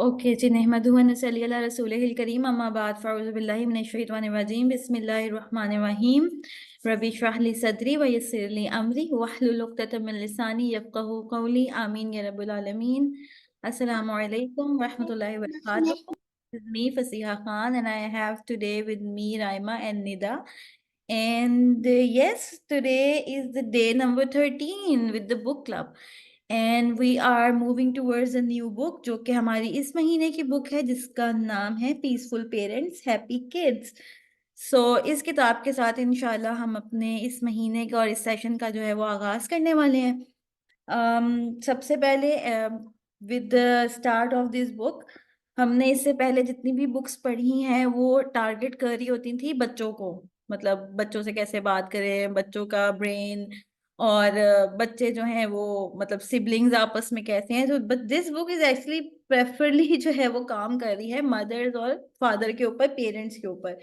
Okay जी, नहमदुहु व नसल्ली अला रसूलिहिल करीम, अम्मा बाद, फ़अऊज़ु बिल्लाहि मिनश शैतानिर रजीम, बिस्मिल्लाहिर रहमानिर रहीम, रब्बि इश्रह ली सदरी व यस्सिर ली अमरी वहलुल उक़दतम मिन लिसानी यफ़क़हू क़ौली, आमीन या रब्बल आलमीन। अस्सलामु अलैकुम व रहमतुल्लाहि व बरकातुहू। This is me, Fasiha Khan, and I have today with me Raima and Nida. And yes, today is the day number 13 with the book club. And we are moving towards a new book जो कि हमारी इस महीने की book है, जिसका नाम है पीसफुल पेरेंट्स हैप्पी किड्स। सो इस किताब के साथ इंशाल्लाह हम अपने इस महीने का और इस सेशन का जो है वो आगाज़ करने वाले हैं। सबसे पहले with the start of this book, हमने इससे पहले जितनी भी बुक्स पढ़ी हैं वो टारगेट कर रही होती थी बच्चों को, मतलब बच्चों से कैसे बात करें, बच्चों का ब्रेन, और बच्चे जो हैं वो मतलब सिबलिंग्स आपस में कैसे हैं। तो but this book is actually preferably जो है वो काम कर रही है मदर्स और फादर के ऊपर, पेरेंट्स के ऊपर।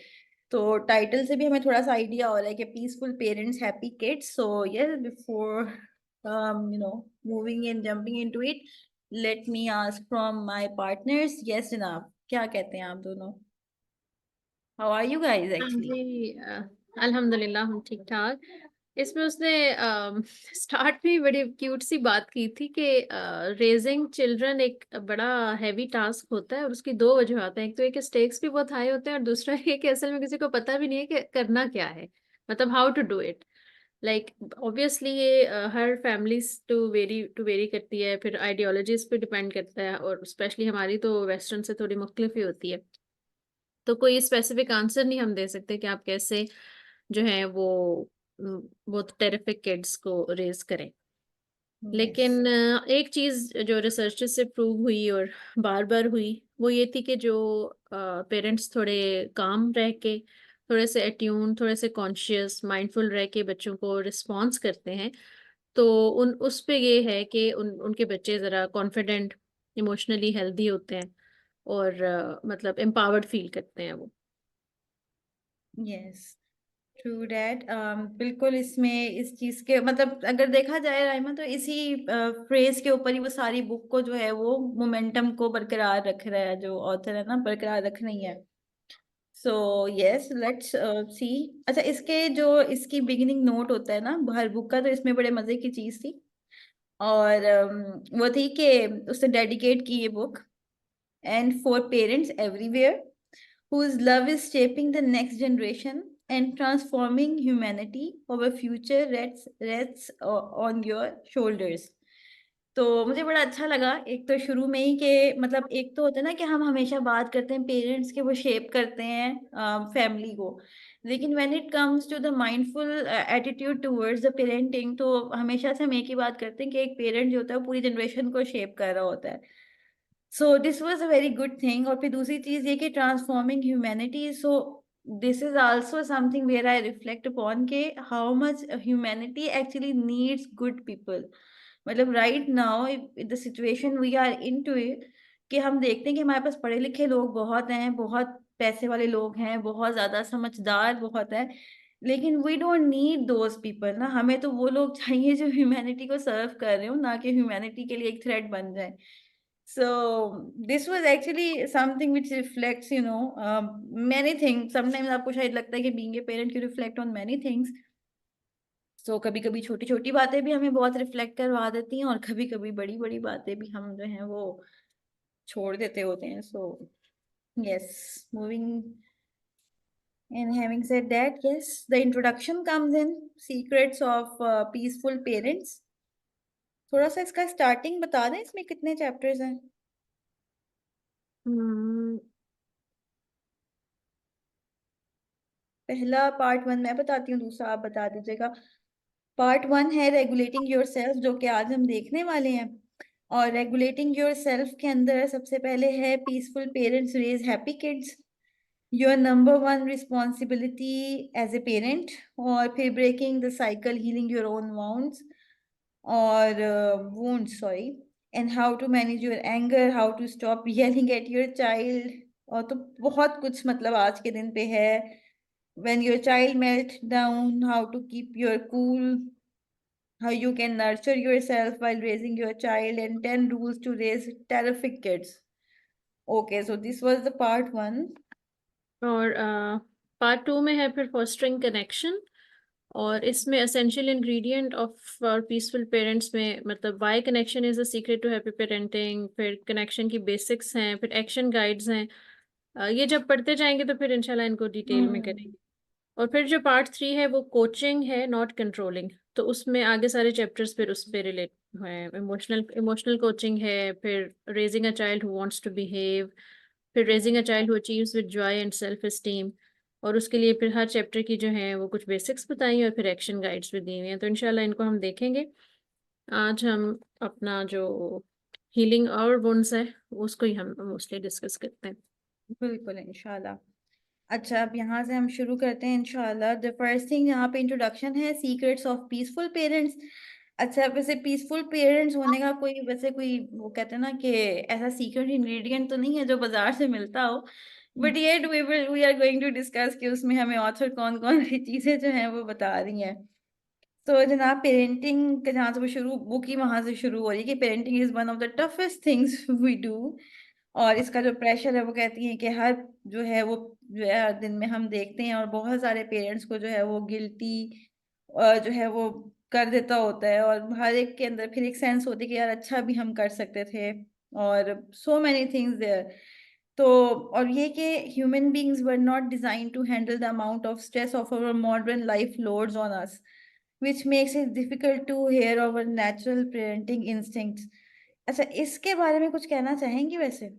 तो टाइटल से भी हमें थोड़ा सा आइडिया हो रहा है कि peaceful parents happy kids. So yes, before moving and jumping into it, let me ask from my partners. Yes, जनाब, क्या कहते हैं आप दोनों? How are you guys हाँ actually? जी, अल्हम्दुलिल्लाह हम ठीक ठाक। इसमें उसने स्टार्ट में ही बड़ी क्यूट सी बात की थी कि रेजिंग चिल्ड्रन एक बड़ा हैवी टास्क होता है और उसकी दो वजूहत हैं। एक तो ये कि स्टेक्स भी बहुत हाई होते हैं और दूसरा ये कि असल में किसी को पता भी नहीं है कि करना क्या है, मतलब how to do it. Like obviously ये हर फैमिलीज टू वेरी करती है, फिर आइडियोलॉजीज पे डिपेंड करता है, और स्पेशली हमारी तो वेस्टर्न से थोड़ी मुख्तलिफ ही होती है। तो कोई स्पेसिफिक आंसर नहीं हम दे सकते कि आप कैसे जो है वो बहुत टेरिफिक किड्स को रेज करें। Yes. लेकिन एक चीज जो रिसर्चेस से प्रूव हुई और बार बार हुई वो ये थी कि जो पेरेंट्स थोड़े काम रह के, थोड़े से अट्यून, थोड़े से कॉन्शियस माइंडफुल रह के बच्चों को रिस्पॉन्स करते हैं, तो उन उस पे ये है कि उनके बच्चे ज़रा कॉन्फिडेंट, इमोशनली हेल्दी होते हैं और मतलब एम्पावर्ड फील करते हैं वो। Yes, true that. बिल्कुल, इसमें इस चीज के मतलब अगर देखा जाए राइमा, तो इसी फ्रेज के ऊपर ही वो सारी बुक को जो है वो मोमेंटम को बरकरार रख रहा है, जो ऑथर है ना, बरकरार रख रही है। So yes, let's see. अच्छा, इसके जो इसकी बिगिनिंग नोट होता है ना हर बुक का, तो इसमें बड़े मजे की चीज थी। और वो थी कि उसने डेडिकेट की ये book and for parents everywhere whose love is shaping the next generation and transforming humanity. Our future rests on your shoulders. तो मुझे बड़ा अच्छा लगा एक तो शुरू में ही कि मतलब एक तो होता है ना कि हम हमेशा बात करते हैं पेरेंट्स के, वो शेप करते हैं फैमिली को, लेकिन when it comes to the mindful attitude towards the parenting, तो हमेशा से हम एक ही बात करते हैं कि एक पेरेंट जो होता है वो पूरी जनरेशन को शेप कर रहा होता है। So this was a very good thing. और फिर दूसरी चीज ये कि transforming humanity, so this is also something where I reflect upon के how much humanity actually needs good people. मतलब right now the situation we are in to it, कि हम देखते हैं कि हमारे पास पढ़े लिखे लोग बहुत हैं, बहुत पैसे वाले लोग हैं, बहुत ज्यादा समझदार बहुत है, लेकिन we don't need those people ना। हमें तो वो लोग चाहिए जो ह्यूमैनिटी को सर्व कर रहे हो, ना कि ह्यूमैनिटी के लिए एक थ्रेट बन जाए। So this was actually something which reflects, many things. Sometimes आपको शायद लगता है कि being a parent you reflect on many things. So कभी कभी छोटी छोटी बातें भी हमें बहुत रिफ्लेक्ट करवा देती हैं, और कभी कभी बड़ी बड़ी बातें भी हम जो हैं वो छोड़ देते होते हैं। So yes, moving and having said that, yes, the introduction comes in secrets of peaceful parents. थोड़ा सा इसका स्टार्टिंग बता दें, इसमें कितने चैप्टर्स हैं? हम्म, पहला पार्ट 1 मैं बताती हूँ, दूसरा आप बता दीजिएगा। पार्ट 1 है रेगुलेटिंग योर सेल्फ, जो कि आज हम देखने वाले हैं। और रेगुलेटिंग योर सेल्फ के अंदर सबसे पहले है peaceful parents raise happy kids, your number one responsibility as a parent. और फिर breaking the cycle, healing your own wounds, और wounds sorry, and how to manage your anger, how to stop yelling at your child. और तो बहुत कुछ मतलब आज के दिन पे है। When your child melts down, how to keep your cool, how you can nurture yourself while raising your child, and 10 rules to raise terrific kids. Okay, so this was the part 1। और part 2 में है फिर fostering connection, और इसमें essential ingredient of peaceful parents में मतलब why connection is the secret to happy parenting, फिर connection की बेसिक्स हैं, फिर एक्शन गाइड्स हैं। ये जब पढ़ते जाएंगे तो फिर इंशाल्लाह इनको डिटेल में हम्म। करेंगे। और फिर जो पार्ट 3 है वो कोचिंग है, नॉट कंट्रोलिंग। तो उसमें आगे सारे चैप्टर्स फिर उस पे रिलेट हैं। इमोशनल इमोशनल कोचिंग है, फिर raising a child who wants to behave, फिर raising a child who achieves with joy and self esteem. और उसके लिए फिर हर चैप्टर की जो है वो कुछ बेसिक्स बताई और फिर एक्शन गाइड्स भी दी हुई हैं। तो इंशाल्लाह इनको हम देखेंगे। आज हम अपना जो हीलिंग और वुंड्स है उसको ही हम मोस्टली डिस्कस करते हैं। बिल्कुल इंशाल्लाह। अच्छा, अब यहाँ से हम शुरू करते हैं इंशाल्लाह। द फर्स्ट थिंग यहाँ पे इंट्रोडक्शन है, सीक्रेट्स ऑफ पीसफुल पेरेंट्स। अच्छा, वैसे पीसफुल पेरेंट्स होने का कोई, वैसे कोई वो कहते हैं ना कि ऐसा सीक्रेट इंग्रेडिएंट तो नहीं है जो बाजार से मिलता हो, बट ये we are going to discuss कि उसमें हमें ऑथर कौन कौन सी चीजें जो हैं वो बता रही हैं। तो जनाब, पेरेंटिंग के जहाँ से वो शुरू, बुक ही वहां से शुरू हो रही है कि parenting is one of the toughest things we do. और इसका जो प्रेशर है वो कहती है कि हर जो है वो जो है हर दिन में हम देखते हैं, और बहुत सारे पेरेंट्स को जो है वो गिल्टी जो है वो कर देता होता है, और हर एक के अंदर फिर एक सेंस होती है कि यार अच्छा भी हम कर सकते थे, और सो मैनी थिंग्स देयर। तो और ये कि human beings were not design to handle the amount of stress of our modern life loads on us, which makes it difficult to hear our natural parenting instincts। अच्छा, इसके बारे में कुछ कहना चाहेंगी वैसे?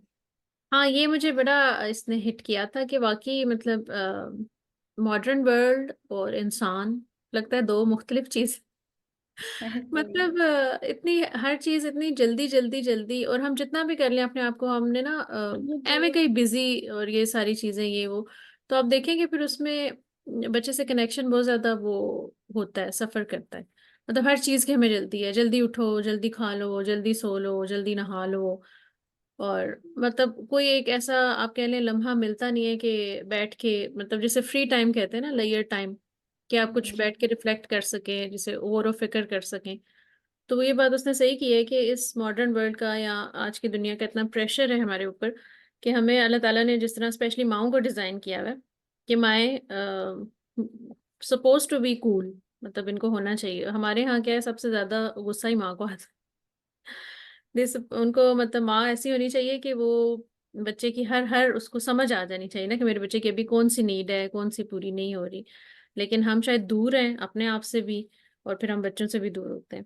हाँ, ये मुझे बड़ा इसने हिट किया था कि वाकई मतलब मॉडर्न वर्ल्ड और इंसान लगता है दो मुख्तलिफ चीज। जी। मतलब इतनी हर चीज इतनी जल्दी जल्दी जल्दी, और हम जितना भी कर लें अपने आप को, हमने ना एਵੇਂ कहीं बिजी और ये सारी चीजें ये वो। तो आप देखेंगे फिर उसमें बच्चे से कनेक्शन बहुत ज्यादा वो होता है, सफर करता है। मतलब हर चीज की हमें जल्दी है, जल्दी उठो, जल्दी खा लो, जल्दी सो लो, जल्दी नहा लो। और मतलब कोई एक ऐसा आप कह लें लम्हा मिलता नहीं है कि बैठ के, मतलब जैसे फ्री टाइम कहते हैं ना, लेयर टाइम, कि आप कुछ बैठ के रिफ्लेक्ट कर सकें, जिसे गौर व फिक्र कर सकें। तो वो ये बात उसने सही की है कि इस मॉडर्न वर्ल्ड का या आज की दुनिया का इतना प्रेशर है हमारे ऊपर कि हमें अल्लाह ताला ने जिस तरह स्पेशली माओ को डिजाइन किया हुआ है कि माएँ सपोज टू बी कूल, मतलब इनको होना चाहिए। हमारे यहाँ क्या है, सबसे ज्यादा गुस्सा ही माँ को आता है। दिस उनको मतलब माँ ऐसी होनी चाहिए कि वो बच्चे की हर हर उसको समझ आ जानी चाहिए ना, कि मेरे बच्चे की अभी कौन सी नीड है, कौन सी पूरी नहीं हो रही। लेकिन हम शायद दूर हैं अपने आप से भी, और फिर हम बच्चों से भी दूर होते हैं।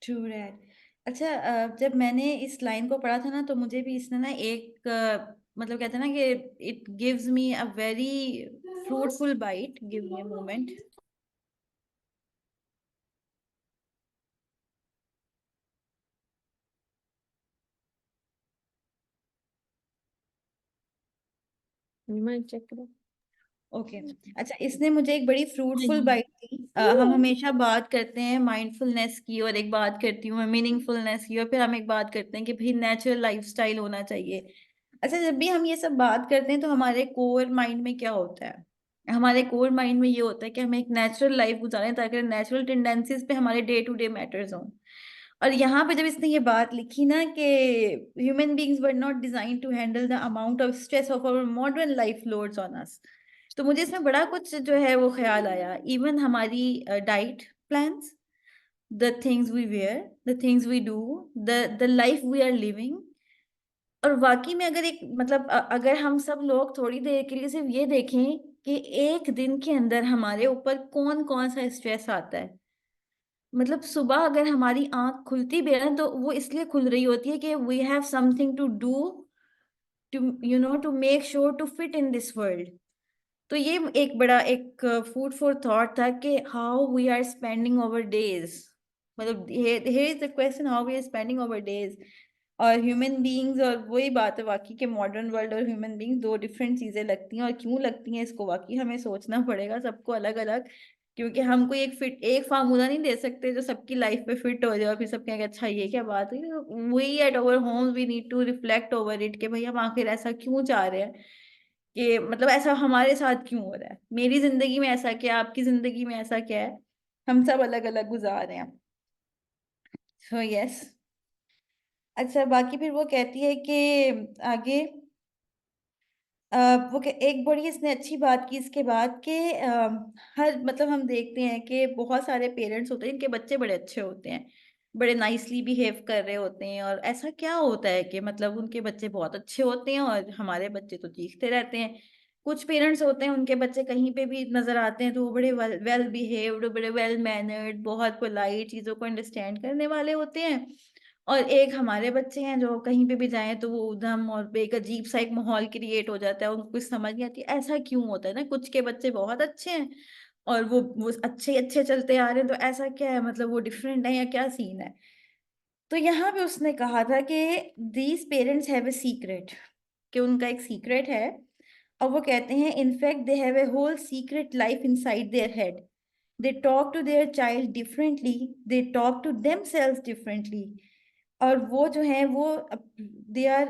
True that. अच्छा, जब मैंने इस लाइन को पढ़ा था ना, तो मुझे भी इसने ना एक मतलब कहते हैं ना कि it gives me a very fruitful bite. Give me a moment. Check करो। ओके। अच्छा, इसने मुझे एक बड़ी फ्रूटफुल नहीं। बाइट दी। हम हमेशा बात करते हैं माइंडफुलनेस की, और एक बात करती हूँ मैं मीनिंगफुलनेस की, और फिर हम एक बात करते हैं कि भाई नेचुरल लाइफस्टाइल होना चाहिए। अच्छा, जब भी हम ये सब बात करते हैं तो हमारे कोर माइंड में क्या होता है? हमारे कोर माइंड में ये होता है कि हम एक नेचुरल लाइफ गुजारें, ताकि नेचुरल टेंडेंसीज पे हमारे डे टू डे मैटर्स हों। और यहाँ पे जब इसने ये बात लिखी ना कि human beings were not design to handle the amount of stress of our modern life loads on us, तो मुझे इसमें बड़ा कुछ जो है वो ख्याल आया। इवन हमारी diet plans, the things we wear, the things we do, the life we are living. और वाकई में अगर एक मतलब अगर हम सब लोग थोड़ी देर के लिए सिर्फ ये देखें कि एक दिन के अंदर हमारे ऊपर कौन कौन सा स्ट्रेस आता है। मतलब सुबह अगर हमारी आंख खुलती भी है ना, तो वो इसलिए खुल रही होती है कि we have something to do, to to make sure to fit in this world. तो ये एक बड़ा एक फूड फॉर थॉट था कि how we are spending over days. मतलब here is the question, how we are spending over days. और human beings, और वही बात है वाकई के मॉडर्न वर्ल्ड और ह्यूमन बीइंग्स दो डिफरेंट चीजें लगती हैं, और क्यों लगती हैं इसको वाकई हमें सोचना पड़ेगा सबको अलग अलग। क्योंकि हम कोई एक फार्मूला नहीं दे सकते जो सबकी लाइफ पे फिट हो जाए, और फिर सब कहेंगे अच्छा ये क्या बात हुई। वही at our home we need to reflect over it कि भाई हम आखिर ऐसा क्यों चाह रहे हैं, कि मतलब ऐसा हमारे साथ क्यों हो रहा है, मेरी जिंदगी में ऐसा क्या, आपकी जिंदगी में ऐसा क्या है, हम सब अलग अलग गुजार रहे हैं। So yes. अच्छा, बाकी फिर वो कहती है कि आगे एक बड़ी इसने अच्छी बात की इसके बाद कि हर मतलब हम देखते हैं कि बहुत सारे पेरेंट्स होते हैं इनके बच्चे बड़े अच्छे होते हैं, बड़े नाइसली बिहेव कर रहे होते हैं, और ऐसा क्या होता है कि मतलब उनके बच्चे बहुत अच्छे होते हैं और हमारे बच्चे तो चीखते रहते हैं। कुछ पेरेंट्स होते हैं उनके बच्चे कहीं पे भी नजर आते हैं तो वो बड़े वेल बिहेव्ड, बड़े वेल मैनर्ड, बहुत पोलाइट, चीजों को अंडरस्टैंड करने वाले होते हैं। और एक हमारे बच्चे हैं जो कहीं पे भी जाएं तो वो उधम और एक अजीब सा एक माहौल क्रिएट हो जाता है, उनको कुछ समझ नहीं आती ऐसा क्यों होता है ना। कुछ के बच्चे बहुत अच्छे हैं और वो अच्छे अच्छे चलते आ रहे हैं, तो ऐसा क्या है, मतलब वो डिफरेंट है या क्या सीन है। तो यहाँ पे उसने कहा था कि these parents have a secret, कि उनका एक सीक्रेट है। और वो कहते हैं in fact they have a whole secret life inside their head. They talk to their child differently, they talk to themselves differently. और वो जो है वो they are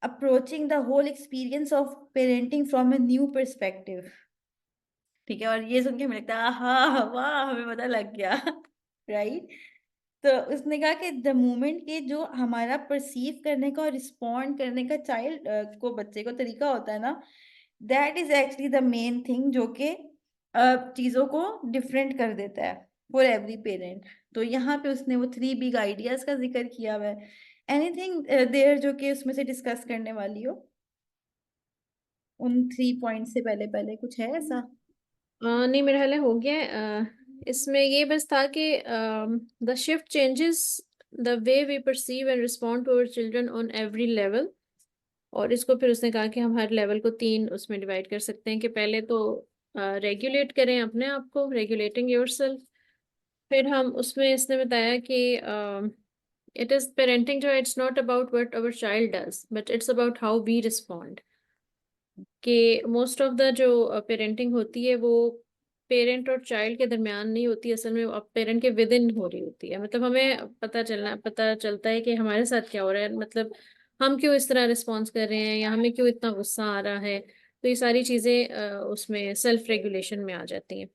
approaching the whole experience of parenting from a new perspective. ठीक है, और ये सुन के हमें लगता है हाँ वाह हमें पता लग गया राइट। तो उसने कहा कि द मोमेंट के जो हमारा परसीव करने का और रिस्पॉन्ड करने का चाइल्ड को बच्चे को तरीका होता है ना, that is actually the main thing जो कि चीजों को डिफरेंट कर देता है फॉर एवरी पेरेंट। तो यहाँ पे उसने वो 3 बिग आइडियाज का जिक्र किया हुआ है। एनीथिंग देयर जो कि उसमें से डिस्कस करने वाली हो उन 3 पॉइंट से पहले पहले कुछ है ऐसा? नहीं मेरा ख्याल है हो गया है। इसमें ये बस था कि the shift changes the way we perceive and respond to our children on every level. और इसको फिर उसने कहा कि हम हर लेवल को 3 उसमें डिवाइड कर सकते हैं कि पहले तो रेगुलेट करें अपने आप को, रेगुलेटिंग योरसेल्फ। फिर हम उसमें इसने बताया कि इट इज पेरेंटिंग जो it's not about what our child does but it's about how we respond. कि मोस्ट ऑफ द जो पेरेंटिंग होती है वो पेरेंट और चाइल्ड के दरमियान नहीं होती, असल में अब पेरेंट के विद इन हो रही होती है। मतलब हमें पता चलता है कि हमारे साथ क्या हो रहा है, मतलब हम क्यों इस तरह रिस्पॉन्स कर रहे हैं या हमें क्यों इतना गुस्सा आ रहा है। तो ये सारी चीजें उसमें सेल्फ रेगुलेशन में आ जाती हैं।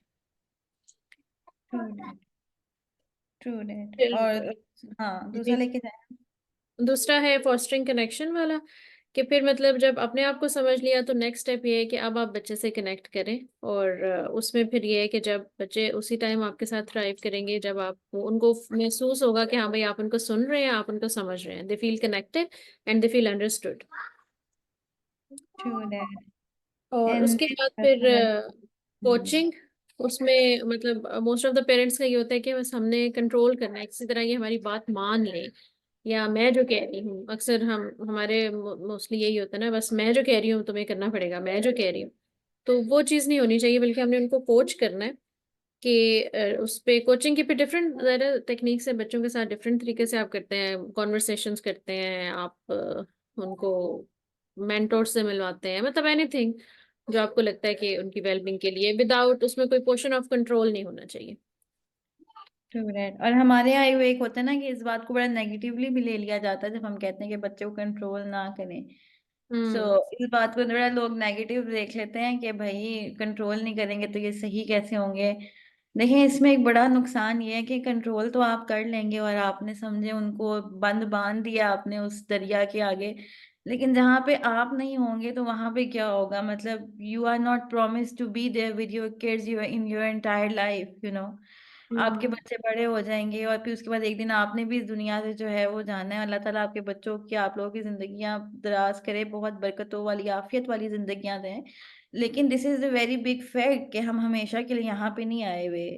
True that, true that. फिर और हाँ दूसरा जी, लेके जाए। दूसरा है फॉस्टरिंग कनेक्शन वाला। कि फिर मतलब जब अपने आप को समझ लिया तो नेक्स्ट स्टेप ये है कि अब आप बच्चे से कनेक्ट करें। और उसमें फिर ये है कि जब बच्चे उसी टाइम आपके साथ थ्राइव करेंगे जब आप उनको महसूस होगा कि हाँ भाई आप उनको सुन रहे हैं, आप उनको समझ रहे हैं, they feel connected and they feel understood. True that. और एंड उसके बाद फिर कोचिंग। उसमें मतलब मोस्ट ऑफ द पेरेंट्स का ये होता है कि बस हमने कंट्रोल करना है, किसी तरह ये हमारी बात मान ले या मैं जो कह रही हूँ। अक्सर हम हमारे मोस्टली यही होता है ना, बस मैं जो कह रही हूँ तुम्हें करना पड़ेगा, मैं जो कह रही हूँ। तो वो चीज़ नहीं होनी चाहिए, बल्कि हमने उनको कोच करना है कि उस पे कोचिंग की भी डिफरेंट ज़रा टेक्निक्स है। बच्चों के साथ डिफरेंट तरीके से आप करते हैं, कॉन्वर्सेशंस करते हैं आप, उनको मेंटोर से मिलवाते हैं, मतलब एनीथिंग जो आपको लगता है कि उनकी वेलबींग के लिए, विदाउट उसमें कोई पोर्शन ऑफ कंट्रोल नहीं होना चाहिए। True that. और हमारे यहाँ वो एक होता है ना कि इस बात को बड़ा नेगेटिवली भी ले लिया जाता है जब हम कहते हैं कि बच्चे को कंट्रोल ना करें। सो हम्म। इस बात को थोड़ा लोग नेगेटिव देख लेते हैं कि भाई कंट्रोल नहीं करेंगे तो ये सही कैसे होंगे। देखिए इसमें एक बड़ा नुकसान ये है कि कंट्रोल तो आप कर लेंगे और आपने समझे उनको बंद बांध दिया आपने उस दरिया के आगे, लेकिन जहाँ पे आप नहीं होंगे तो वहां पे क्या होगा, मतलब you are not promise to be there with your kids you in your entire life, you know. आपके हम्म। बच्चे बड़े हो जाएंगे और फिर उसके बाद एक दिन आपने भी इस दुनिया से जो है वो जाना है। अल्लाह ताला आपके बच्चों की आप लोगों की जिंदगियां दराज करे, बहुत बरकतों वाली आफियत वाली जिंदगियां दें। लेकिन this is a very big fact कि हम हमेशा के लिए यहाँ पे नहीं आए हुए।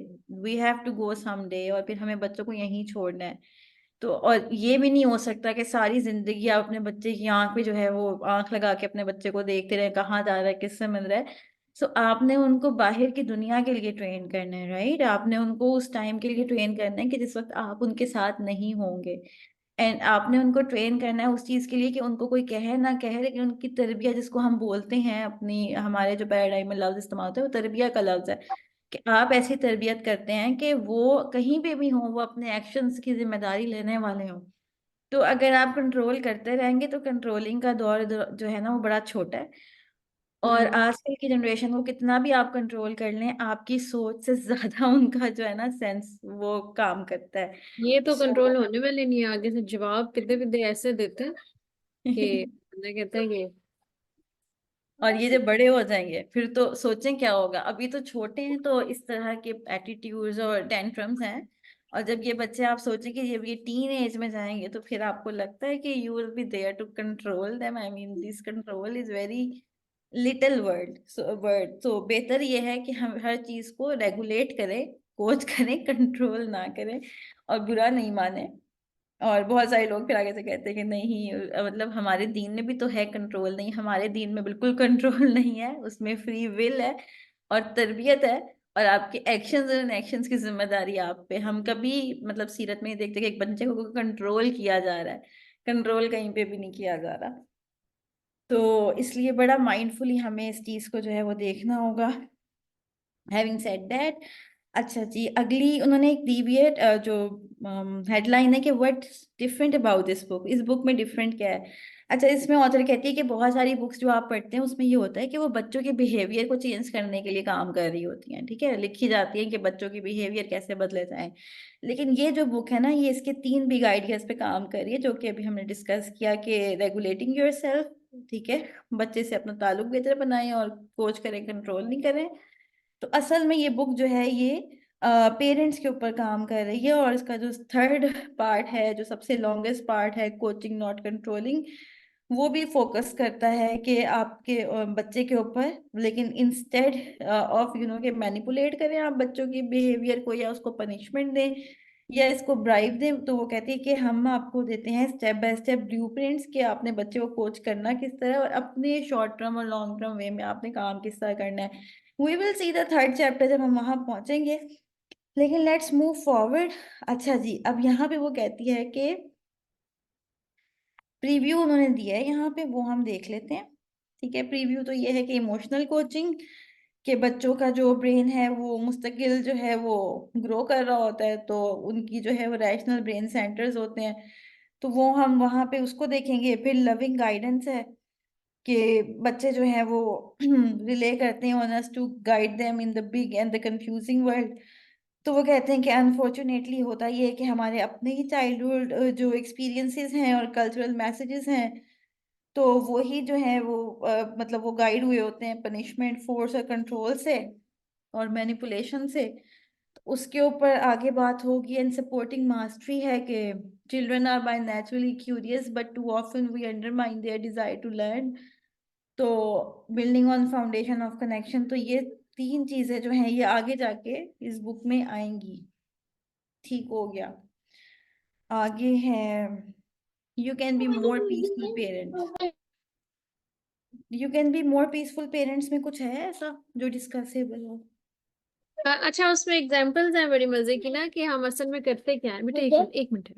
We have to go some day, और फिर हमें बच्चों को यहीं छोड़ना है। तो और ये भी नहीं हो सकता कि सारी जिंदगी आप अपने बच्चे की आंख पे जो है वो आंख लगा के अपने बच्चे को देखते रहे कहाँ जा रहा है किससे मिल रहा है। सो आपने उनको बाहर की दुनिया के लिए ट्रेन करना है, राइट। आपने उनको उस टाइम के लिए ट्रेन करना है कि जिस वक्त आप उनके साथ नहीं होंगे। एंड आपने उनको ट्रेन करना है उस चीज के लिए कि उनको कोई कहे ना कहे, लेकिन उनकी तरबियत जिसको हम बोलते हैं अपनी हमारे जो पैराडाइम में लफ्ज इस्तेमाल होता है वो तरबियत का लफ्ज है। कि आप ऐसी तरबियत करते हैं कि वो कहीं पे भी हों वो अपने एक्शंस की जिम्मेदारी लेने वाले हों। तो अगर आप कंट्रोल करते रहेंगे तो कंट्रोलिंग का दौर जो है ना वो बड़ा छोटा है। और आजकल की जनरेशन को कितना भी आप कंट्रोल कर लें, आपकी सोच से ज्यादा उनका जो है ना सेंस वो काम करता है। ये तो सो कंट्रोल होने वाले नहीं है, आगे से जवाब कितने कितने ऐसे देते हैं कि बंदा कहता है कि और ये जब बड़े हो जाएंगे फिर तो सोचें क्या होगा। अभी तो छोटे हैं तो इस तरह के एटीट्यूड्स और टेंट्रम्स हैं, और जब ये बच्चे आप सोचें कि जब ये टीन एज में जाएंगे तो फिर आपको लगता है कि you will be there to control them. I mean this control is very little word, so बेहतर ये है कि हम हर चीज को रेगुलेट करें, कोच करें, कंट्रोल ना करें और बुरा नहीं माने। और बहुत सारे लोग फिर आगे से कहते हैं कि नहीं मतलब हमारे दीन में भी तो है कंट्रोल। नहीं, हमारे दीन में बिल्कुल कंट्रोल नहीं है, उसमें फ्री विल है और तरबियत है, और आपके एक्शंस और एक्शंस की जिम्मेदारी आप पे। हम कभी मतलब सीरत में ही देखते कि एक बच्चे को कंट्रोल किया जा रहा है, कंट्रोल कहीं पे भी नहीं किया जा रहा। तो इसलिए बड़ा माइंडफुली हमें इस चीज को जो है वो देखना होगा। हैविंग सेड दैट, अच्छा जी, अगली उन्होंने एक डिविएट जो हेडलाइन है कि what different about this book, इस बुक में डिफरेंट क्या है। अच्छा, इसमें ऑथर कहती है कि बहुत सारी बुक्स जो आप पढ़ते हैं उसमें ये होता है कि वो बच्चों के बिहेवियर को चेंज करने के लिए काम कर रही होती हैं, ठीक है, लिखी जाती है कि बच्चों के बिहेवियर कैसे बदले जाएं। लेकिन ये जो बुक है ना, ये इसके 3 बिग आइडियाज पे काम कर रही है, जो कि अभी हमने डिस्कस किया कि रेगुलेटिंग योर सेल्फ, ठीक है, बच्चे से अपना ताल्लुक बेहतर बनाएं और कोच करें, कंट्रोल नहीं करें। तो असल में ये बुक जो है ये पेरेंट्स के ऊपर काम कर रही है, और इसका जो थर्ड पार्ट है, जो सबसे लॉन्गेस्ट पार्ट है, कोचिंग नॉट कंट्रोलिंग, वो भी फोकस करता है कि आपके बच्चे के ऊपर, लेकिन इंस्टेड ऑफ के मैनिपुलेट करें आप बच्चों की बिहेवियर को, या उसको पनिशमेंट दें या इसको ब्राइब दें, तो वो कहती है कि हम आपको देते हैं स्टेप बाय स्टेप ब्लूप्रिंट्स कि आपने बच्चे को कोच करना किस तरह, और अपने शॉर्ट टर्म और लॉन्ग टर्म वे में आपने काम किस तरह करना है। We will see the third chapter जब हम वहां पहुंचेंगे, लेकिन लेट्स मूव फॉरवर्ड। अच्छा जी, अब यहाँ पे वो कहती है कि प्रीव्यू उन्होंने दिया है यहाँ पे, वो हम देख लेते हैं। ठीक है, प्रीव्यू तो ये है कि इमोशनल कोचिंग, के बच्चों का जो ब्रेन है वो मुस्तकिल जो है वो ग्रो कर रहा होता है, तो उनकी जो है वो रैशनल ब्रेन सेंटर्स होते हैं, तो वो हम वहाँ पे उसको देखेंगे। फिर लविंग गाइडेंस है कि बच्चे जो हैं वो रिले करते हैं on us to guide them in the big and the confusing world. तो वो कहते हैं कि अनफॉर्चुनेटली होता ये है कि हमारे अपने ही चाइल्डहुड जो एक्सपीरियंसेस हैं और कल्चरल मैसेजेस हैं, तो वो ही जो है वो मतलब वो गाइड हुए होते हैं पनिशमेंट, फोर्स और कंट्रोल से और मैनिपुलेशन से। तो उसके ऊपर आगे बात होगी। एंड सपोर्टिंग मास्टरी है कि children are by naturally curious but too often we undermine their desire to learn. तो building on foundation of connection, तो ये 3 चीजें जो हैं ये आगे जाके इस बुक में आएंगी। ठीक हो गया। आगे है you can be more peaceful parents. You can be more peaceful parents में कुछ है ऐसा जो डिस्कसेबल हो? अच्छा, उसमें एग्जांपल्स हैं बड़ी मजे की ना, कि हम असल में करते क्या है। बेटा एक मिनट, एक मिनट है।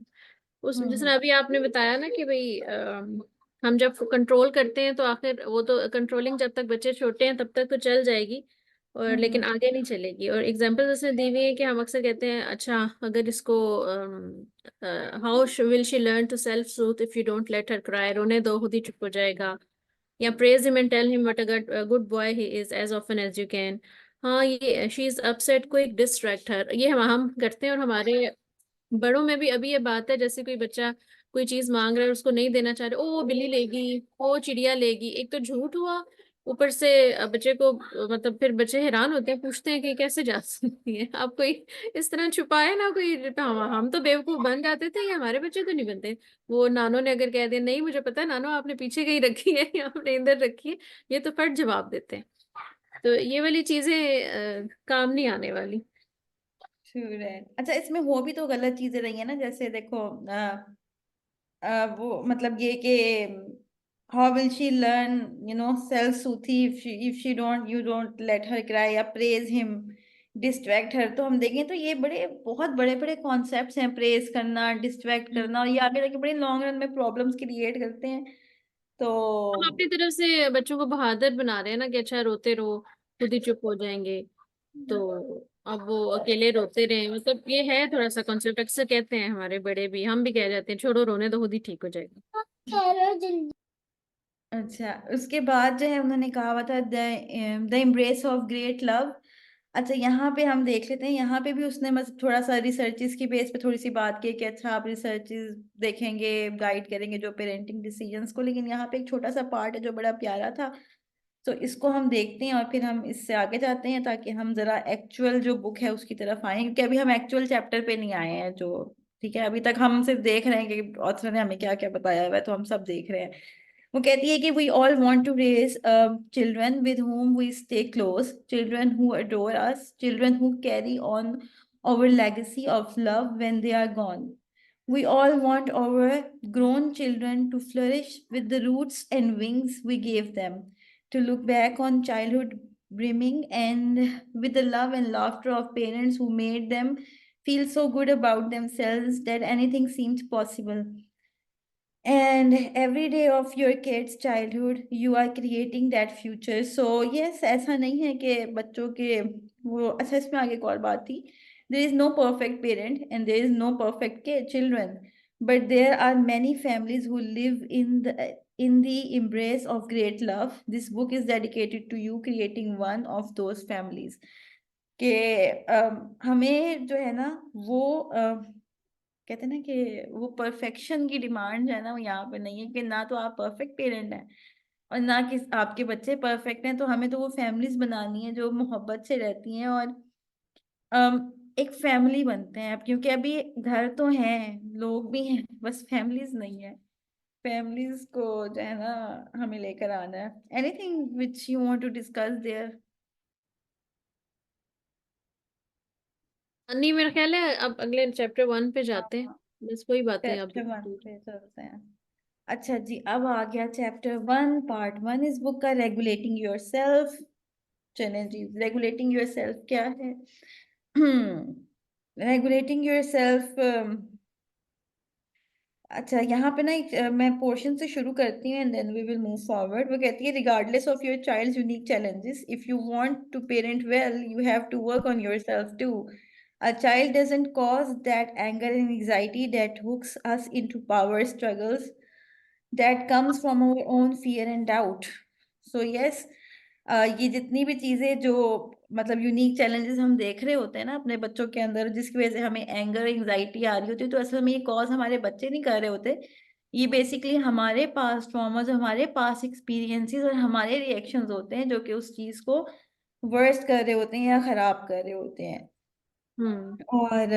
उस जिसने हम्म अभी आपने बताया ना कि भाई हम जब कंट्रोल करते हैं तो आखिर वो तो कंट्रोलिंग जब तक बच्चे छोटे हैं तब तक तो चल जाएगी, और हम्म लेकिन आगे नहीं चलेगी। और एग्जांपल उसने दी हुई है कि हम अक्सर कहते हैं अच्छा अगर इसको how will she learn to self soothe if you don't let her cry, रोने दो खुद ही चुप हो जाएगा। या praise him and tell him what a good boy he is as often as you can. हाँ, ये she is upset, quick distract her, ये हम करते हैं। और हमारे बड़ों में भी अभी ये बात है, जैसे कोई बच्चा कोई चीज मांग रहा है और उसको नहीं देना चाह रहे, ओ बिल्ली लेगी, ओ चिड़िया लेगी, एक तो झूठ हुआ, ऊपर से बच्चे को मतलब फिर बच्चे हैरान होते हैं, पूछते हैं कि कैसे जा सकती है। आप कोई इस तरह छुपाए ना कोई, हम तो बेवकूफ बन जाते थे, ये हमारे बच्चे तो नहीं बनते। वो नानो ने अगर कह दिया नहीं मुझे पता है नानो आपने पीछे कहीं रखी है या आपने इधर रखी है, ये तो फट जवाब देते हैं। तो ये वाली चीजें काम नहीं आने वाली। श्योर है। अच्छा, इसमें हो भी तो गलत चीजें रही है ना, जैसे देखो वो मतलब ये कि how will she learn self soothe if she don't you don't let her cry या प्रेज हिम डिस्ट्रैक्ट हर। तो हम देखें तो ये बड़े बहुत बड़े बड़े कॉन्सेप्ट्स हैं, प्रेज करना, डिस्ट्रैक्ट करना, और ये आगे जाके बड़े लॉन्ग रन में प्रॉब्लम्स क्रिएट करते हैं। तो हम अपनी तरफ से बच्चों को बहादुर बना रहे हैं ना, कि अच्छा रोते रहो खुद ही चुप हो जाएंगे। तो अब वो अकेले रोते रहे, मतलब ये है थोड़ा सा कॉन्सेप्ट, अक्सर कहते हैं हमारे बड़े भी, हम भी कह जाते हैं छोड़ो रोने दो खुद ही ठीक हो जाएगा। अच्छा, उसके बाद जो है उन्होंने कहा हुआ था the embrace of great love. अच्छा, यहाँ पे हम देख लेते हैं, यहाँ पे भी उसने मतलब थोड़ा सा रिसर्चेस की बेस पे थोड़ी सी बात की कि अच्छा आप रिसर्चेस देखेंगे, गाइड करेंगे जो पेरेंटिंग डिसीजंस को, लेकिन यहाँ पे एक छोटा सा पार्ट है जो बड़ा प्यारा था। तो इसको हम देखते हैं और फिर हम इससे आगे जाते हैं, ताकि हम जरा एक्चुअल जो बुक है उसकी तरफ आए, क्योंकि अभी हम एक्चुअल चैप्टर पे नहीं आए हैं जो। ठीक है, अभी तक हम सिर्फ देख रहे हैं कि ऑथर ने हमें क्या क्या बताया हुआ है, तो हम सब देख रहे हैं। वो कहती है कि we all want to raise children with whom we stay close, children who adore us, children who carry on our legacy of love when they are gone. We all want our grown children to flourish with the roots and wings we gave them, to look back on childhood brimming and with the love and laughter of parents who made them feel so good about themselves that anything seemed possible. And every day of your kid's childhood, you are creating that future. So yes, ऐसा नहीं है कि बच्चों के वो, अच्छा इसमें आगे एक और बात थी, there is no perfect parent and there is no perfect kid, children, but there are many families who live in the embrace of great love. This book is dedicated to you creating one of those families. कि हमें जो है ना वो कहते हैं ना कि वो परफेक्शन की डिमांड जो है ना वो यहाँ पे नहीं है, कि ना तो आप परफेक्ट पेरेंट हैं और ना कि आपके बच्चे परफेक्ट हैं। तो हमें तो वो फैमिलीज बनानी है जो मोहब्बत से रहती हैं और एक फैमिली बनते हैं। अब क्योंकि अभी घर तो हैं, लोग भी हैं, बस फैमिलीज नहीं है। फैमिलीज को जो है ना हमें लेकर आना है। Anything which you want to discuss there? नहीं, मेरा ख्याल है अब अगले चैप्टर 1 पे जाते हैं। बस वही बातें अब चैप्टर वन repeat। पे चलते हैं। अच्छा जी, अब आ गया चैप्टर वन, पार्ट वन इस बुक का, रेगुलेटिंग योर सेल्फ। चलें जी, रेगुलेटिंग योर सेल्फ क्या है? रेगुलेटिंग योर सेल्फ, अच्छा यहाँ पे ना एक मैं पोर्शन से शुरू करती हूँ and then we will move forward. वो कहती है regardless of your child's unique challenges, if you want to parent well you have to work on yourself too. A child doesn't cause that anger and anxiety that hooks us into power struggles that comes from our own fear and doubt. So yes, ये जितनी भी चीजें जो मतलब unique challenges हम देख रहे होते हैं ना अपने बच्चों के अंदर, जिसकी वजह से हमें एंगर एंजाइटी आ रही होती है, तो असल में ये कॉज हमारे बच्चे नहीं कर रहे होते। ये बेसिकली हमारे पास ट्रॉमास, हमारे पास एक्सपीरियंसेस और हमारे रिएक्शंस होते हैं जो कि उस चीज को वर्स्ट कर रहे होते हैं या खराब कर रहे होते हैं। हम्म। और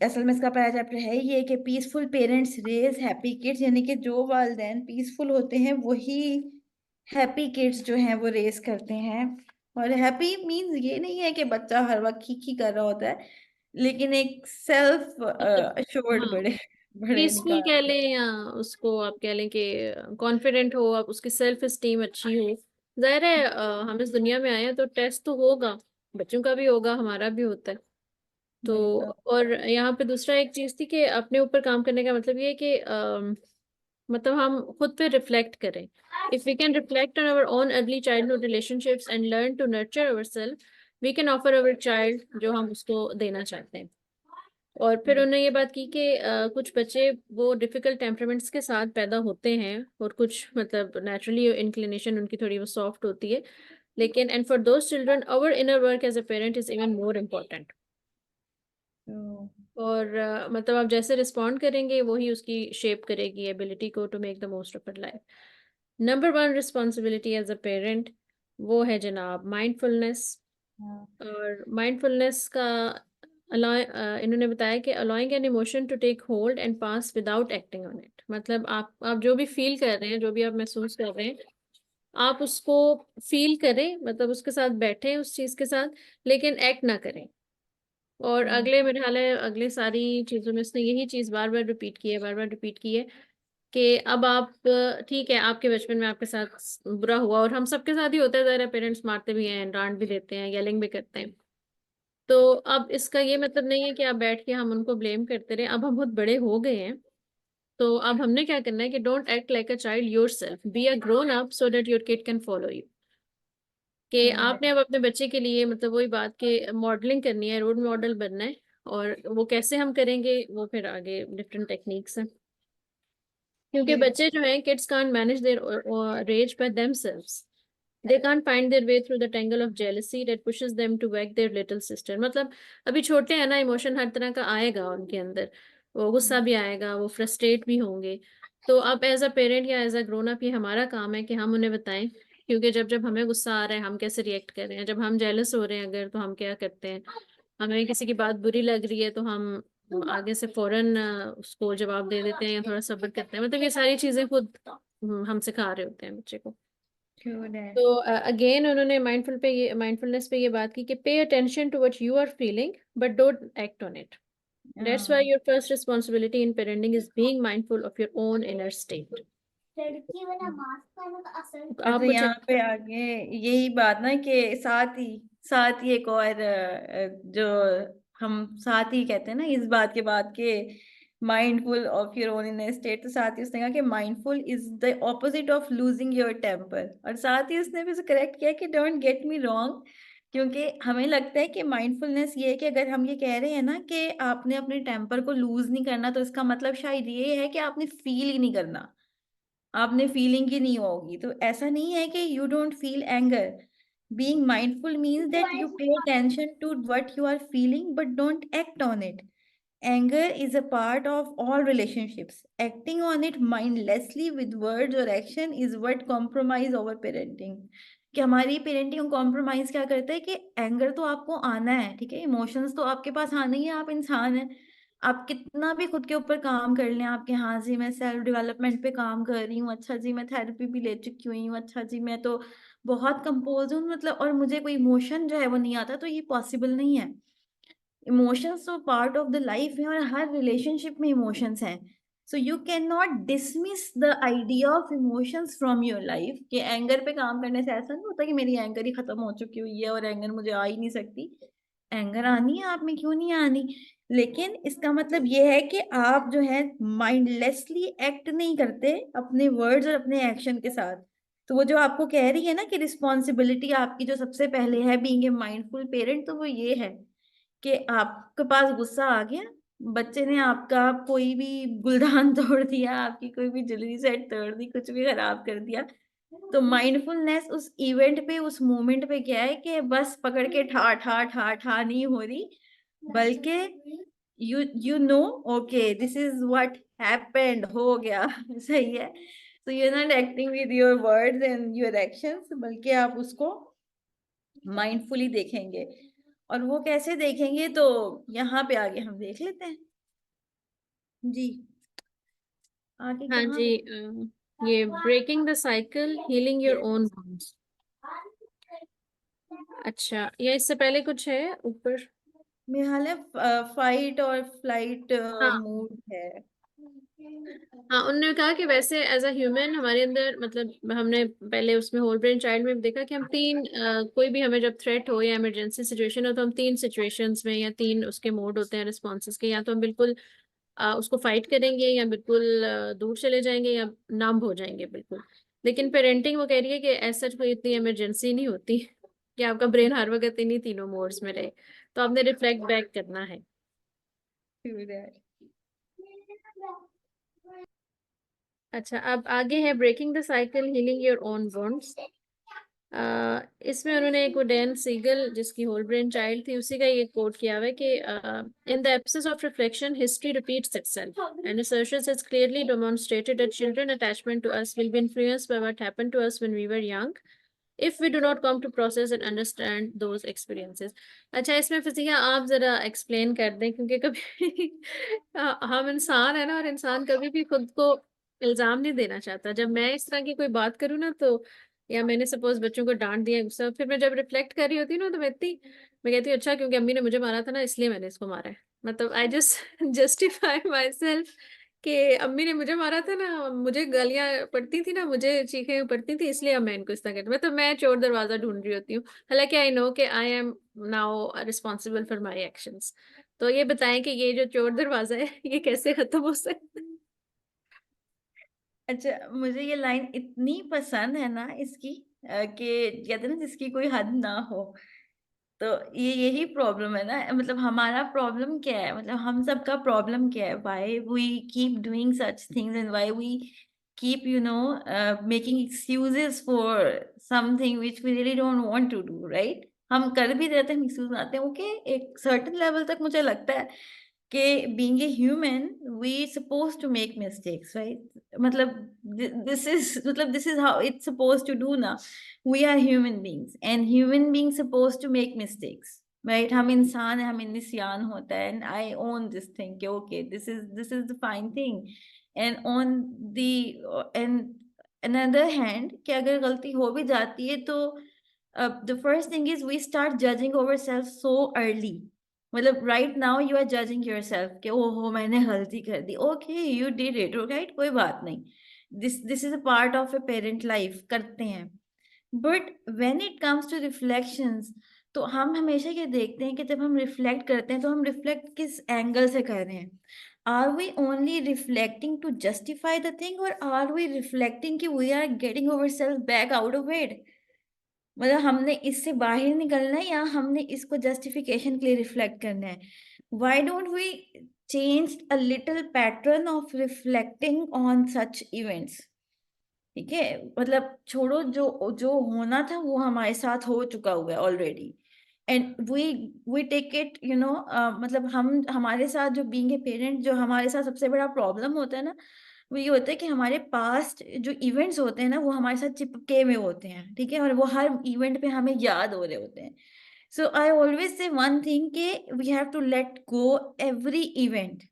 असल में इसका पहला चैप्टर है ये कि peaceful parents raise happy kids, यानी कि जो वालिदैन पीसफुल होते हैं वही हैप्पी किड्स जो हैं वो रेस करते हैं। और हैप्पी मींस ये नहीं है कि बच्चा हर वक्त ही कर रहा होता है, लेकिन एक सेल्फ मतलब अश्योर्ड हाँ, बड़े बड़े पीसफुल कह निकाल। लें या उसको आप कह लें कि कॉन्फिडेंट हो आप, उसकी सेल्फ एस्टीम अच्छी हो। जाहिर है हम इस दुनिया में आए हैं तो टेस्ट तो होगा, बच्चों का भी होगा, हमारा भी होता है। तो बिल्कुल। और यहाँ पे दूसरा एक चीज थी कि अपने ऊपर काम करने का मतलब ये है कि मतलब हम खुद पे रिफ्लेक्ट करें। If we can reflect on our own early childhood relationships and learn to nurture our self, we can offer our child जो हम उसको देना चाहते हैं। और फिर उन्होंने ये बात की कि कुछ बच्चे वो डिफिकल्ट टेम्परामेंट्स के साथ पैदा होते हैं और कुछ मतलब नेचुरली इंक्लिनेशन उनकी थोड़ी वो सॉफ्ट होती है, लेकिन and for those children our inner work as a parent is even more important. तो और मतलब आप जैसे रिस्पॉन्ड करेंगे वही उसकी शेप करेगी एबिलिटी को to make the most of it life. Number one responsibility as a parent वो है जनाब माइंडफुलनेस। हाँ। और माइंडफुलनेस का इन्होंने बताया कि allowing an emotion to take hold and pass without acting on it. मतलब आप जो भी फील कर रहे हैं, जो भी आप महसूस कर रहे हैं, आप उसको फील करें, मतलब उसके साथ बैठें उस चीज के साथ, लेकिन एक्ट ना करें। और हम्म। अगले मेरे ख्याल है अगले सारी चीजों में इसने यही चीज बार बार रिपीट की है, बार बार रिपीट की है कि अब आप ठीक है, आपके बचपन में आपके साथ बुरा हुआ और हम सबके साथ ही होता है, ज़रा पेरेंट्स मारते भी हैं, डांट भी देते हैं, येलिंग भी करते हैं। तो अब इसका ये मतलब नहीं है कि आप बैठ के हम उनको ब्लेम करते रहे, अब हम बहुत बड़े हो गए हैं। तो अब हमने क्या करना है कि don't act like a child your self, be a grown up so that your kid can follow you. कि आपने अब अपने बच्चे के लिए मतलब वही बात के मॉडलिंग करनी है, रोल मॉडल बनना है। और वो कैसे हम करेंगे वो फिर आगे डिफरेंट टेक्निक्स हैं। क्योंकि बिल्कुल। बच्चे जो हैं, kids can't manage their rage by themselves, they can't find their way through the tangle of jealousy that pushes them to whack their little sister। मतलब अभी छोटे हैं ना, इमोशन हर तरह का आएगा उनके अंदर, वो गुस्सा भी आएगा, वो फ्रस्ट्रेट भी होंगे। तो अब एज अ पेरेंट या एज अ ग्रोन अप ये हमारा काम है कि हम उन्हें बताएं, क्योंकि जब जब हमें गुस्सा आ रहा है हम कैसे रिएक्ट कर रहे हैं, जब हम जेलस हो रहे हैं अगर तो हम क्या करते हैं, हमें किसी की बात बुरी लग रही है तो हम आगे से फौरन उसको जवाब दे देते हैं या थोड़ा सब्र करते हैं। मतलब ये सारी चीजें खुद हम सिखा रहे होते हैं बच्चे को। True that. तो अगेन उन्होंने माइंडफुलनेस पे ये बात की कि pay attention to what you are feeling but don't act on it. That's why your first responsibility in parenting is being mindful of your own inner state. आप अच्छा, कुछ यहाँ पे आगे यही बात ना कि साथ ही एक और जो हम साथ ही कहते हैं ना इस बात के बाद के mindful of your own in state, तो साथ ही उसने कहा कि mindful is the opposite of losing your temper. और साथ ही उसने भी उसे करेक्ट किया कि डोंट गेट मी रॉन्ग, क्योंकि हमें लगता है कि माइंडफुलनेस ये है कि अगर हम ये कह रहे हैं ना कि आपने अपने टेम्पर को लूज नहीं करना, तो इसका मतलब शायद ये है कि आपने फील ही नहीं करना, आपने फीलिंग ही नहीं होगी। तो ऐसा नहीं है कि you don't feel anger. Being mindful means that you pay attention to what you are feeling but don't act on it. Anger is a part of all relationships. Acting on it mindlessly with words or action is what compromise our parenting। कि हमारी parenting को compromise क्या करता है कि anger तो आपको आना है, ठीक है, इमोशंस तो आपके पास आना ही है, आप इंसान हैं। आप कितना भी खुद के ऊपर काम कर लें, आपके हाँ जी मैं सेल्फ डेवलपमेंट पे काम कर रही हूँ, अच्छा जी मैं थेरेपी भी ले चुकी हुई हूँ, अच्छा जी मैं तो बहुत कंपोज हूँ, मतलब और मुझे कोई इमोशन जो है वो नहीं आता, तो ये पॉसिबल नहीं है। इमोशंस तो पार्ट ऑफ द लाइफ है और हर रिलेशनशिप में इमोशंस हैं। So you can not dismiss the idea of emotions from your life. कि एंगर पे काम करने से ऐसा नहीं होता कि मेरी एंगर ही खत्म हो चुकी हुई है और एंगर मुझे आ ही नहीं सकती। एंगर आनी है, आप में क्यों नहीं आनी, लेकिन इसका मतलब ये है कि आप जो है माइंडलेसली एक्ट नहीं करते अपने वर्ड्स और अपने एक्शन के साथ। तो वो जो आपको कह रही है ना कि रिस्पॉन्सिबिलिटी आपकी जो सबसे पहले है बीइंग ए माइंडफुल पेरेंट, तो वो ये है कि आपके पास गुस्सा आ गया, बच्चे ने आपका कोई भी गुलदान तोड़ दिया, आपकी कोई भी ज्वेलरी सेट तोड़ दी, कुछ भी खराब कर दिया, तो माइंडफुलनेस उस इवेंट पे उस मोमेंट पे क्या है कि बस पकड़ के ठा ठा ठा ठा नहीं हो रही, बल्कि you know okay this is what happened, हो गया सही है। तो you are not acting with your words and your actions, बल्कि आप उसको माइंडफुली देखेंगे। और वो कैसे देखेंगे, तो यहाँ पे आगे हम देख लेते हैं जी, आगे हाँ कहाँ जी, पे। ये breaking the cycle healing your yes, own wounds. अच्छा, या इससे पहले कुछ है ऊपर? मेरा हाल है फाइट और फ्लाइट हाँ मूड है। हाँ, उन्होंने कहा कि वैसे एज अ ह्यूमन हमारे अंदर, मतलब हमने पहले उसमें होल ब्रेन चाइल्ड में भी देखा कि हम तीन कोई भी हमें जब थ्रेट हो या इमरजेंसी सिचुएशन हो तो हम तीन सिचुएशंस में या तीन उसके मोड होते हैं रिस्पॉन्सेज के, या तो हम बिल्कुल उसको फाइट करेंगे, या बिल्कुल दूर चले जाएंगे, या नम हो जाएंगे बिल्कुल। लेकिन पेरेंटिंग वो कह रही है कि ऐसा कोई इतनी इमरजेंसी नहीं होती कि आपका ब्रेन हर वक्त इन्हीं तीनों मोड्स में रहे, तो आपने रिफ्लेक्ट बैक करना है। अच्छा, अब आगे है breaking the cycle healing your own wounds. इसमें उन्होंने एक वो डैन सीगल जिसकी होल ब्रेन चाइल्ड थी उसी का ये कोट किया हुआ है कि in the absence of reflection history repeats itself and researchers has clearly demonstrated that children attachment to us will be influenced by what happened to us when we were young if we do not come to process and understand those experiences। अच्छा, इसमें फिजिया आप जरा explain कर दें, क्योंकि कभी हम इंसान है ना, और इंसान कभी भी खुद को इल्जाम नहीं देना चाहता। जब मैं इस तरह की कोई बात करूँ ना, तो या मैंने सपोज बच्चों को डांट दिया गुस्सा, फिर मैं जब रिफ्लेक्ट कर रही होती हूँ ना, तो मैं कहती हूँ अच्छा क्योंकि अम्मी ने मुझे मारा था ना, इसलिए मैंने इसको मारा है। मतलब I just justify my self कि अम्मी ने मुझे मारा था ना, मुझे गालियां पड़ती थी ना, मुझे चीखें पड़ती थी, इसलिए अब मैं इनको इस तरह कहती हूँ। मतलब मैं चोर दरवाजा ढूंढ रही होती हूँ, हालांकि आई नो कि I am now responsible for my actions. तो ये बताएं कि ये जो चोर दरवाजा है ये कैसे खत्म हो सकता है? अच्छा, मुझे ये लाइन इतनी पसंद है ना इसकी कि कहते हैं ना जिसकी कोई हद ना हो। तो ये यही प्रॉब्लम है ना, मतलब हमारा प्रॉब्लम क्या है, मतलब हम सबका प्रॉब्लम क्या है, why we keep doing such things and why we keep making excuses for something which we really don't want to do, right? हम कर भी देते हैं, हम एक्सक्यूज बनाते हैं, ओके, एक सर्टेन लेवल तक मुझे लगता है कि being a human we supposed to make mistakes, right? मतलब this is how it's supposed to do ना, we are human beings and human beings supposed to make mistakes, right? हम इंसान हैं, हम निस्यान होता है, and I own this thing कि okay, this is the fine thing, and on the and another hand कि अगर गलती हो भी जाती है तो the first thing is we start judging ourselves so early, मतलब right now you are judging yourself कि ओहो मैंने गलती कर दी, okay you did it, right? कोई बात नहीं, this is a part of a parent life, करते हैं। But when it comes to reflections, तो हम हमेशा ये देखते हैं कि जब हम रिफ्लेक्ट करते हैं तो हम रिफ्लेक्ट किस एंगल से कर रहे हैं, are we only reflecting to justify the thing और आर वी रिफ्लेक्टिंग कि we are getting our self back out of it, मतलब हमने इससे बाहर निकलना है या हमने इसको जस्टिफिकेशन के लिए रिफ्लेक्ट करना है। Why don't we change a little pattern of reflecting on such events, ठीक है? मतलब छोड़ो, जो जो होना था वो हमारे साथ हो चुका हुआ है already, and we take it मतलब हम हमारे साथ जो बीइंग ए पेरेंट, जो हमारे साथ सबसे बड़ा प्रॉब्लम होता है ना, वो ये होता है कि हमारे पास्ट जो इवेंट्स होते हैं ना वो हमारे साथ चिपके हुए होते हैं, ठीक है? और वो हर इवेंट पे हमें याद हो रहे होते हैं। So I always say one thing कि we have to let go every event,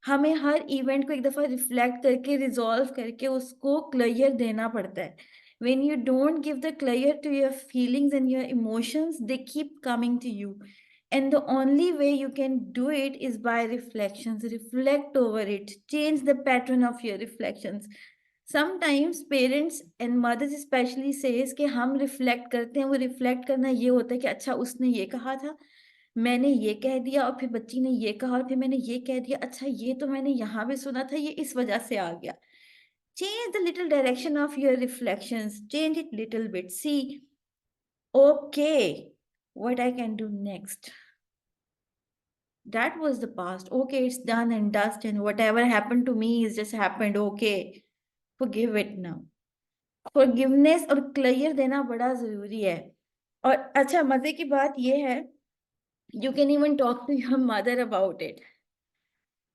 हमें हर इवेंट को एक दफा रिफ्लेक्ट करके रिजॉल्व करके उसको क्लियर देना पड़ता है। When you don't give the clear to your feelings and your emotions, they keep coming to you, and the only way you can do it is by reflections. Reflect over it, change the pattern of your reflections. Sometimes parents and mothers especially says कि हम reflect करते हैं, वो reflect करना ये होता है कि अच्छा उसने ये कहा था, मैंने ये कह दिया, और फिर बच्ची ने ये कहा, और फिर मैंने ये कह दिया, अच्छा ये तो मैंने यहाँ भी सुना था, ये इस वजह से आ गया। Change the little direction of your reflections, change it little bit, see, okay, what I can do next. That was the past, okay, it's done and dust, and whatever happened to me is just happened, okay, forgive it now. Forgiveness और clear देना बड़ा जरूरी है। और अच्छा मजे की बात ये है, you can even talk to your mother about it,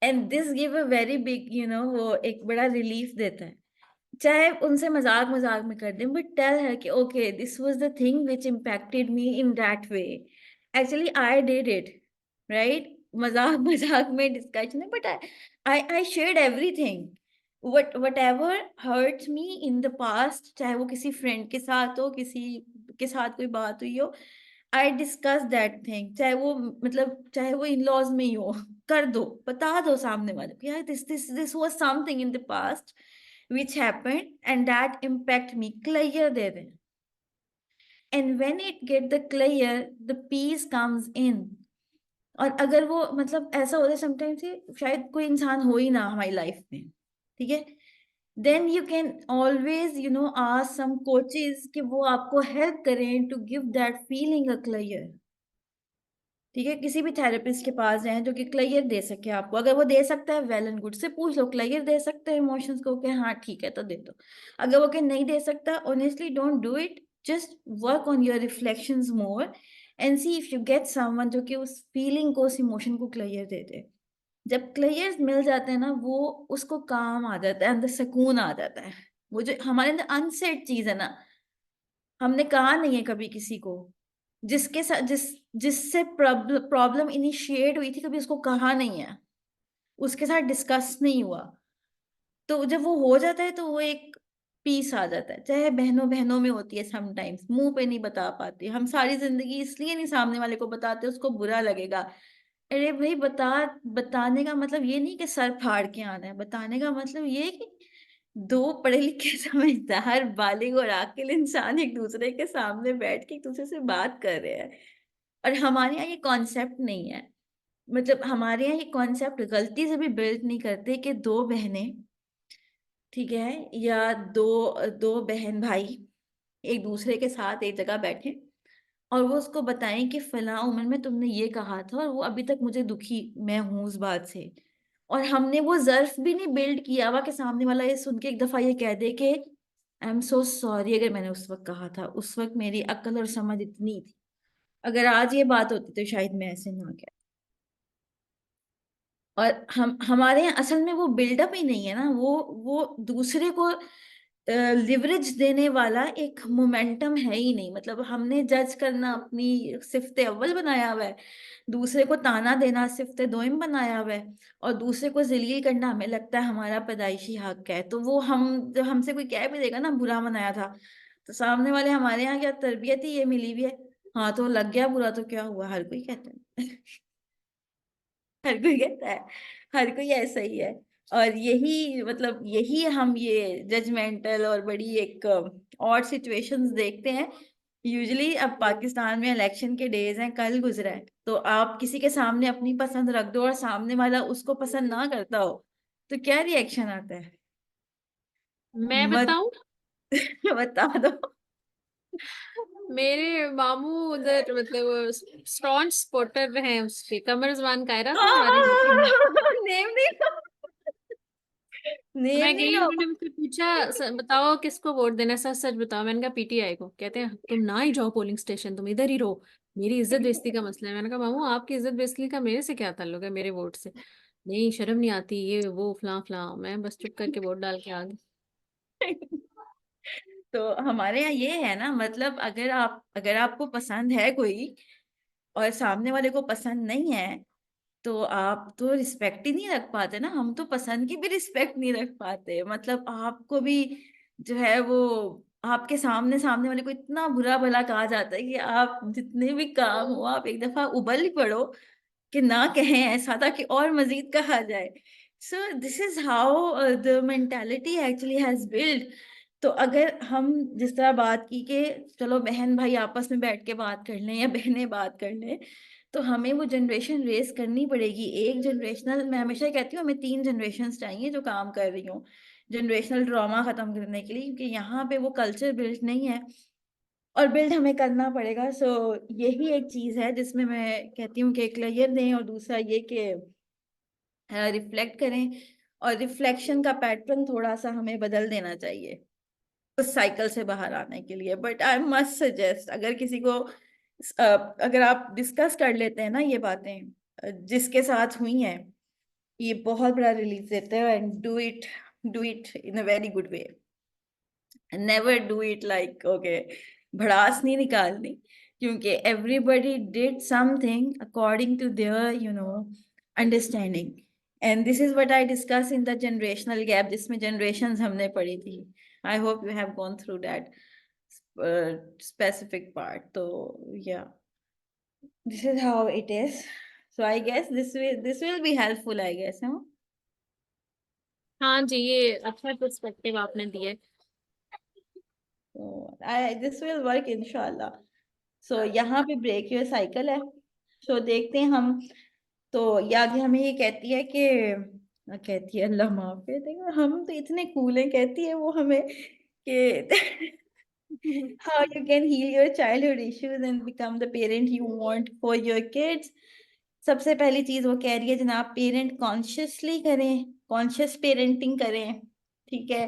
and this give a very big वो एक बड़ा रिलीफ देता है, चाहे उनसे मजाक मजाक में कर दें, बट टेल हर कि okay this was the thing which impacted me in that way, actually I did it, right? मजाक मजाक में डिस्कशन है, but I shared everything, whatever hurts me in the past, चाहे वो किसी फ्रेंड के साथ हो, किसी के साथ कोई बात हुई हो, आई डिस्कस दैट थिंग, चाहे वो मतलब चाहे वो इन लॉज में ही हो, कर दो, बता दो सामने वाले को, यार this was something in the past which happened and that impact me, clear दे दें, and when it get the clear the peace comes in। और अगर वो मतलब ऐसा होता है समटाइम्स शायद कोई इंसान हो ही ना हमारी लाइफ में, ठीक है, then you can always ask some coaches कि वो आपको हेल्प करें to give that feeling a clear, ठीक है? किसी भी थेरेपिस्ट के पास जाएं जो कि क्लियर दे सके आपको, अगर वो दे सकता है वेल एंड गुड, से पूछ लो क्लियर दे सकते हैं इमोशंस को कि हाँ ठीक है तो दे दो, अगर वो कि नहीं दे सकता, honestly don't do it, just work on your reflections more and see if you get someone जो कि उस फीलिंग को, उस इमोशन को क्लियर दे दे। जब क्लियर मिल जाते हैं ना, वो उसको काम आ जाता है, अंदर सुकून आ जाता है, वो जो हमारे अंदर अनसेड चीज है ना, हमने कहा नहीं है कभी किसी को, जिसके साथ जिससे प्रॉब्लम इनिशिएट हुई थी, कभी उसको कहा नहीं है, उसके साथ डिस्कस नहीं हुआ, तो जब वो हो जाता है तो वो एक पीस आ जाता है, चाहे बहनों बहनों में होती है, समटाइम्स मुंह पे नहीं बता पाती हम सारी जिंदगी, इसलिए नहीं सामने वाले को बताते, उसको बुरा लगेगा। अरे भाई बताने का मतलब ये नहीं कि सर फाड़ के आना है, बताने का मतलब ये है कि दो पढ़े लिखे समझदार बालिग और आकिल इंसान एक दूसरे के सामने बैठ के एक दूसरे से बात कर रहे हैं, और हमारे यहाँ ये कॉन्सेप्ट नहीं है, मतलब हमारे यहाँ ये कॉन्सेप्ट गलती से भी बिल्ड नहीं करते कि दो बहनें, ठीक है, या दो दो बहन भाई एक दूसरे के साथ एक जगह बैठे और वो उसको बताएं कि फलां उम्र में तुमने ये कहा था और वो अभी तक मुझे दुखी मैं हूं उस बात से। और हमने वो जर्फ भी नहीं बिल्ड किया हुआ कि सामने वाला ये सुन के एक दफा ये कह दे कि आई एम सो सॉरी अगर मैंने उस वक्त कहा था, उस वक्त मेरी अक्ल और समझ इतनी थी। अगर आज ये बात होती तो शायद मैं ऐसे ना कहती। और हम हमारे यहाँ असल में वो बिल्डअप ही नहीं है ना, वो दूसरे को लिवरेज देने वाला एक मोमेंटम है ही नहीं। मतलब हमने जज करना अपनी सिफ्ते अव्वल बनाया हुआ है, दूसरे को ताना देना सिफ्ते दोइम बनाया हुआ है, और दूसरे को जलील करना हमें लगता है हमारा पैदाइशी हक है। तो वो हम जब हमसे कोई कह भी देगा ना बुरा मनाया था, तो सामने वाले हमारे यहाँ क्या तरबियत ही ये मिली हुई है, हाँ तो लग गया बुरा तो क्या हुआ, हर कोई कहता है। हर कोई कहता है, हर कोई ऐसा ही है। और यही मतलब यही हम ये जजमेंटल और बड़ी एक और सिचुएशंस देखते हैं यूजुअली। अब पाकिस्तान में इलेक्शन के डेज हैं, कल गुजरा है, तो आप किसी के सामने अपनी पसंद रख दो और सामने वाला उसको पसंद ना करता हो, तो क्या रिएक्शन आता है? मैं मत बताऊं? बता दो। मेरे मामू उधर मतलब स्टॉन्च सपोर्टर हैं उसके, कमर जमान कायरा था हमारी बेटी में। नेम नहीं लो, तो नेम मैं नहीं गई, लो। उन्होंने मुझसे पूछा, बताओ किसको वोट देना है, सच सच बताओ"। मैंने कहा पीटीआई को। कहते हैं तुम ना ही जाओ पोलिंग स्टेशन, तुम इधर ही रहो, मेरी इज्जत बेइज्जती का मसला है। मैंने कहा मामू आपकी इज्जत बेइज्जती का मेरे से क्या ताल्लुक है, मेरे वोट से? नहीं शर्म नहीं आती, ये वो फलां फलां। मैं बस चुप करके वोट डाल के आ गई। तो हमारे यहाँ ये है ना, मतलब अगर आपको पसंद है कोई और सामने वाले को पसंद नहीं है, तो आप तो रिस्पेक्ट ही नहीं रख पाते ना। हम तो पसंद की भी रिस्पेक्ट नहीं रख पाते। मतलब आपको भी जो है वो आपके सामने सामने वाले को इतना बुरा भला कहा जाता है कि आप जितने भी काम हो आप एक दफा उबल ही पड़ो कि ना कहें ऐसा था कि और मजीद कहा जाए। सो this is how the mentality actually has build. तो अगर हम जिस तरह बात की कि चलो बहन भाई आपस में बैठ के बात कर लें या बहनें बात कर लें, तो हमें वो जनरेशन रेस करनी पड़ेगी। एक जनरेशनल, मैं हमेशा कहती हूँ हमें 3 जनरेशन चाहिए जो काम कर रही हूँ जनरेशनल ड्रामा खत्म करने के लिए, क्योंकि यहाँ पे वो कल्चर बिल्ड नहीं है और बिल्ड हमें करना पड़ेगा। सो यही एक चीज है जिसमें मैं कहती हूँ कि क्लियर दें, और दूसरा ये कि रिफ्लेक्ट करें, और रिफ्लेक्शन का पैटर्न थोड़ा सा हमें बदल देना चाहिए उस साइकिल से बाहर आने के लिए। बट आई मस्ट सजेस्ट अगर किसी को अगर आप डिस्कस कर लेते हैं ना ये बातें जिसके साथ हुई हैं, ये बहुत बड़ा रिलीफ देता है। And do it in a very good way, never do it like okay भड़ास नहीं निकालनी, क्योंकि everybody did something according to their understanding. And this is what I discuss in the generational gap जिसमें generations हमने पढ़ी थी। I hope you have gone through that specific part. So yeah, this is how it is. So I guess this will be helpful, I guess, huh? हाँ जी, ये अच्छा perspective आपने दिया है। So I this will work inshallah. So यहाँ पे break your cycle है। so देखते हैं हम। तो याद है हमें ये कहती है कि कहती है अल्लाह माफ कर देगा, हम तो इतने कूल हैं, कहती है वो हमें कि how you can heal your childhood issues and become the parent you want for your kids। सबसे पहली चीज वो कह रही है जनाब पेरेंट कॉन्शियसली करें, कॉन्शियस पेरेंटिंग करें। ठीक है।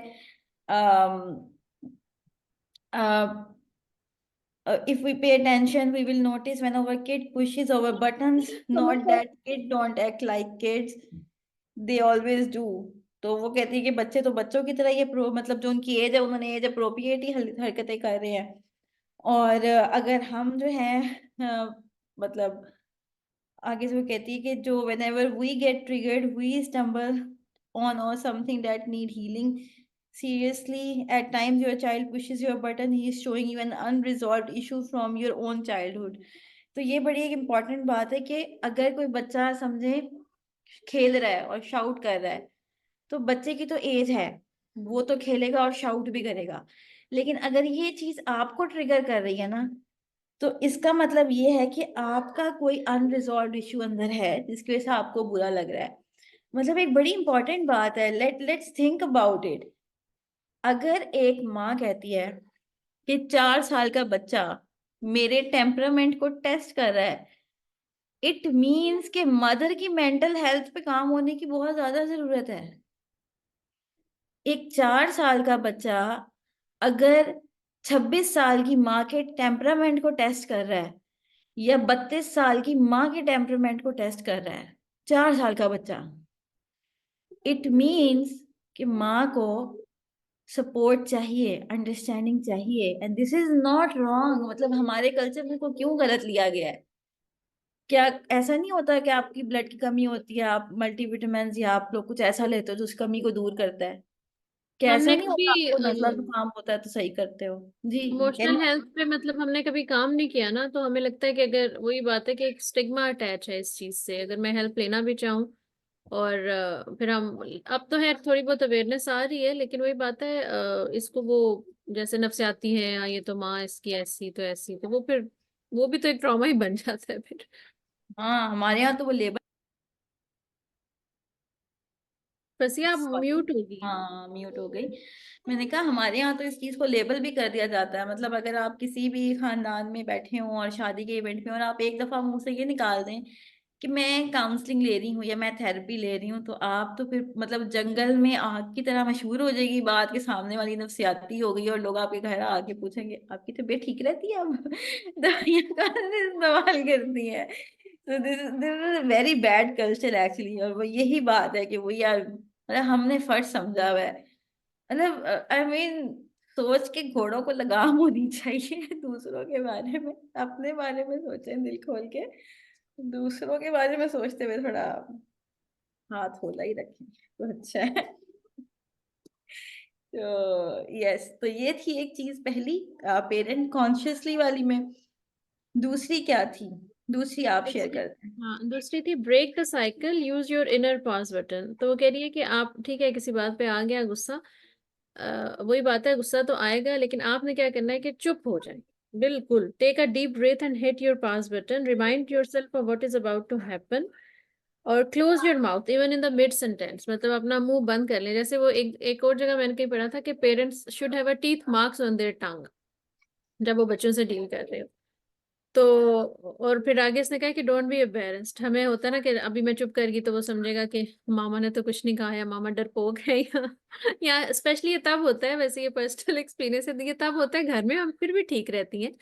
if we pay attention we will notice when our kid pushes our buttons, not that kid don't act like kids, they always do। तो वो कहती है कि बच्चे तो बच्चों की तरह ये प्रो मतलब जो उनकी एज है उन्होंने एज अप्रोप्रिएट ही हरकतें कर रहे हैं। और अगर हम जो है मतलब आगे से वो कहती है कि जो whenever we get triggered we stumble on or something that need healing seriously, at times your child pushes your button, he is showing you an unresolved issue from your own childhood। तो ये बड़ी एक important बात है कि अगर कोई बच्चा समझे खेल रहा है और शाउट कर रहा है, तो बच्चे की तो एज है, वो तो खेलेगा और शाउट भी करेगा। लेकिन अगर ये चीज आपको ट्रिगर कर रही है ना, तो इसका मतलब ये है कि आपका कोई अनरिजॉल्व इशू अंदर है जिसकी वजह से आपको बुरा लग रहा है। मतलब एक बड़ी इंपॉर्टेंट बात है, लेट्स थिंक अबाउट इट। अगर एक माँ कहती है कि 4 साल का बच्चा मेरे टेम्परामेंट को टेस्ट कर रहा है, इट मीन्स कि मदर की मेंटल हेल्थ पे काम होने की बहुत ज्यादा जरूरत है। एक 4 साल का बच्चा अगर 26 साल की माँ के टेम्परामेंट को टेस्ट कर रहा है, या 32 साल की माँ के टेम्परामेंट को टेस्ट कर रहा है, 4 साल का बच्चा, इट मीन्स कि माँ को सपोर्ट चाहिए, अंडरस्टैंडिंग चाहिए, and this is not wrong. मतलब हमारे कल्चर में को क्यों गलत लिया गया है? क्या ऐसा नहीं होता कि आपकी ब्लड की कमी होती है, आप मल्टीविटामिन या आप लोग कुछ ऐसा लेते हो जो उस कमी को दूर करता है? क्या ऐसा हमने नहीं कभी होता आपको नजला जुकाम होता है तो सही करते हो? जी। Emotional any. हेल्थ पे मतलब हमने कभी काम नहीं किया ना, तो हमें लगता है कि अगर वही बात है कि एक स्टिग्मा अटैच है इस चीज से, अगर मैं हेल्प लेना भी चाहूँ और फिर हम, अब तो है थोड़ी बहुत अवेयरनेस आ रही है, लेकिन वही बात है इसको वो जैसे नफसियाती है, या ये तो माँ इसकी ऐसी तो ऐसी, तो वो फिर वो भी तो एक ट्रॉमा ही बन जाता है फिर। हाँ, हमारे यहाँ तो वो लेबर। बस ये आप सॉरी। म्यूट होगी। हाँ, म्यूट हो गई। मैंने कहा हमारे यहाँ तो इस चीज को लेबल भी कर दिया जाता है। मतलब अगर आप किसी भी खानदान में बैठे हों और शादी के इवेंट में, और आप एक दफा मुंह से ये निकाल दें कि मैं काउंसलिंग ले रही हूँ या मैं थेरेपी ले रही हूँ, तो आप तो फिर मतलब जंगल में आग की तरह मशहूर हो जाएगी बात, के सामने वाली नफसियाती हो गई, और लोग आपके घर आके पूछेंगे आपकी तबीयत ठीक रहती है अब? दवाइयाँ कहाँ से इस्तेमाल करती है? तो this is very bad culture actually. और वो यही बात है कि वो यार, मतलब हमने फर्ज समझा हुआ है। मतलब आई मीन, सोच के घोड़ों को लगाम होनी चाहिए। दूसरों के बारे में, अपने बारे में सोचें दिल खोल के, दूसरों के बारे में सोचते हुए थोड़ा हाथ होला ही रखें तो अच्छा है। तो यस, तो ये थी एक चीज पहली, पेरेंट कॉन्शियसली वाली में। दूसरी क्या थी? दूसरी आप शेयर दूसरी, करते हैं। हाँ दूसरी थी break the cycle, use your inner pause button. तो वो कह रही है कि आप ठीक है किसी बात पे आ गया गुस्सा, वही बात है गुस्सा तो आएगा, लेकिन आपने क्या करना है कि चुप हो जाए। बिल्कुल, take a deep breath and hit your pause button, remind yourself of what is about to happen, और close your mouth even in the mid sentence, मतलब अपना मुंह बंद कर लें। जैसे वो एक और जगह मैंने कहीं पढ़ा था कि parents should have a teeth marks on their tongue जब वो बच्चों से डील कर रहे हो। तो और फिर आगे इसने कहा कि डोंट बी एम्बैरेस्ड। हमें होता है ना कि अभी मैं चुप कर गई तो वो समझेगा कि मामा ने तो कुछ नहीं कहा, या मामा डरपोक है, या स्पेशली ये तब होता है, वैसे ये पर्सनल एक्सपीरियंस है, ये तब होता है घर में हम फिर भी ठीक रहती हैं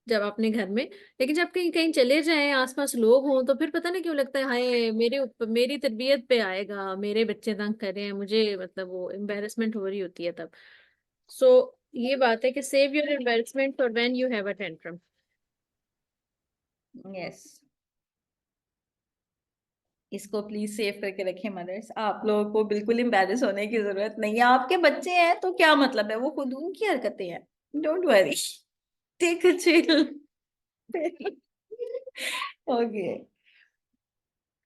जब अपने घर में, लेकिन जब कहीं कहीं चले जाएं आसपास लोग हों तो फिर पता नहीं क्यों लगता है हाय मेरे ऊपर मेरी तरबियत पे आएगा, मेरे बच्चे तंग कर रहे हैं मुझे, मतलब वो एम्बेरसमेंट हो रही होती है तब। सो ये बात है कि save your embarrassment for when you have a tantrum. Yes, इसको प्लीज सेव करके रखें मदर्स। आप लोगों को बिल्कुल एम्बैरेस होने की जरूरत नहीं है। आपके बच्चे हैं तो क्या मतलब है, वो खुद उनकी हरकतें हैं। Don't worry, take a chill. Okay.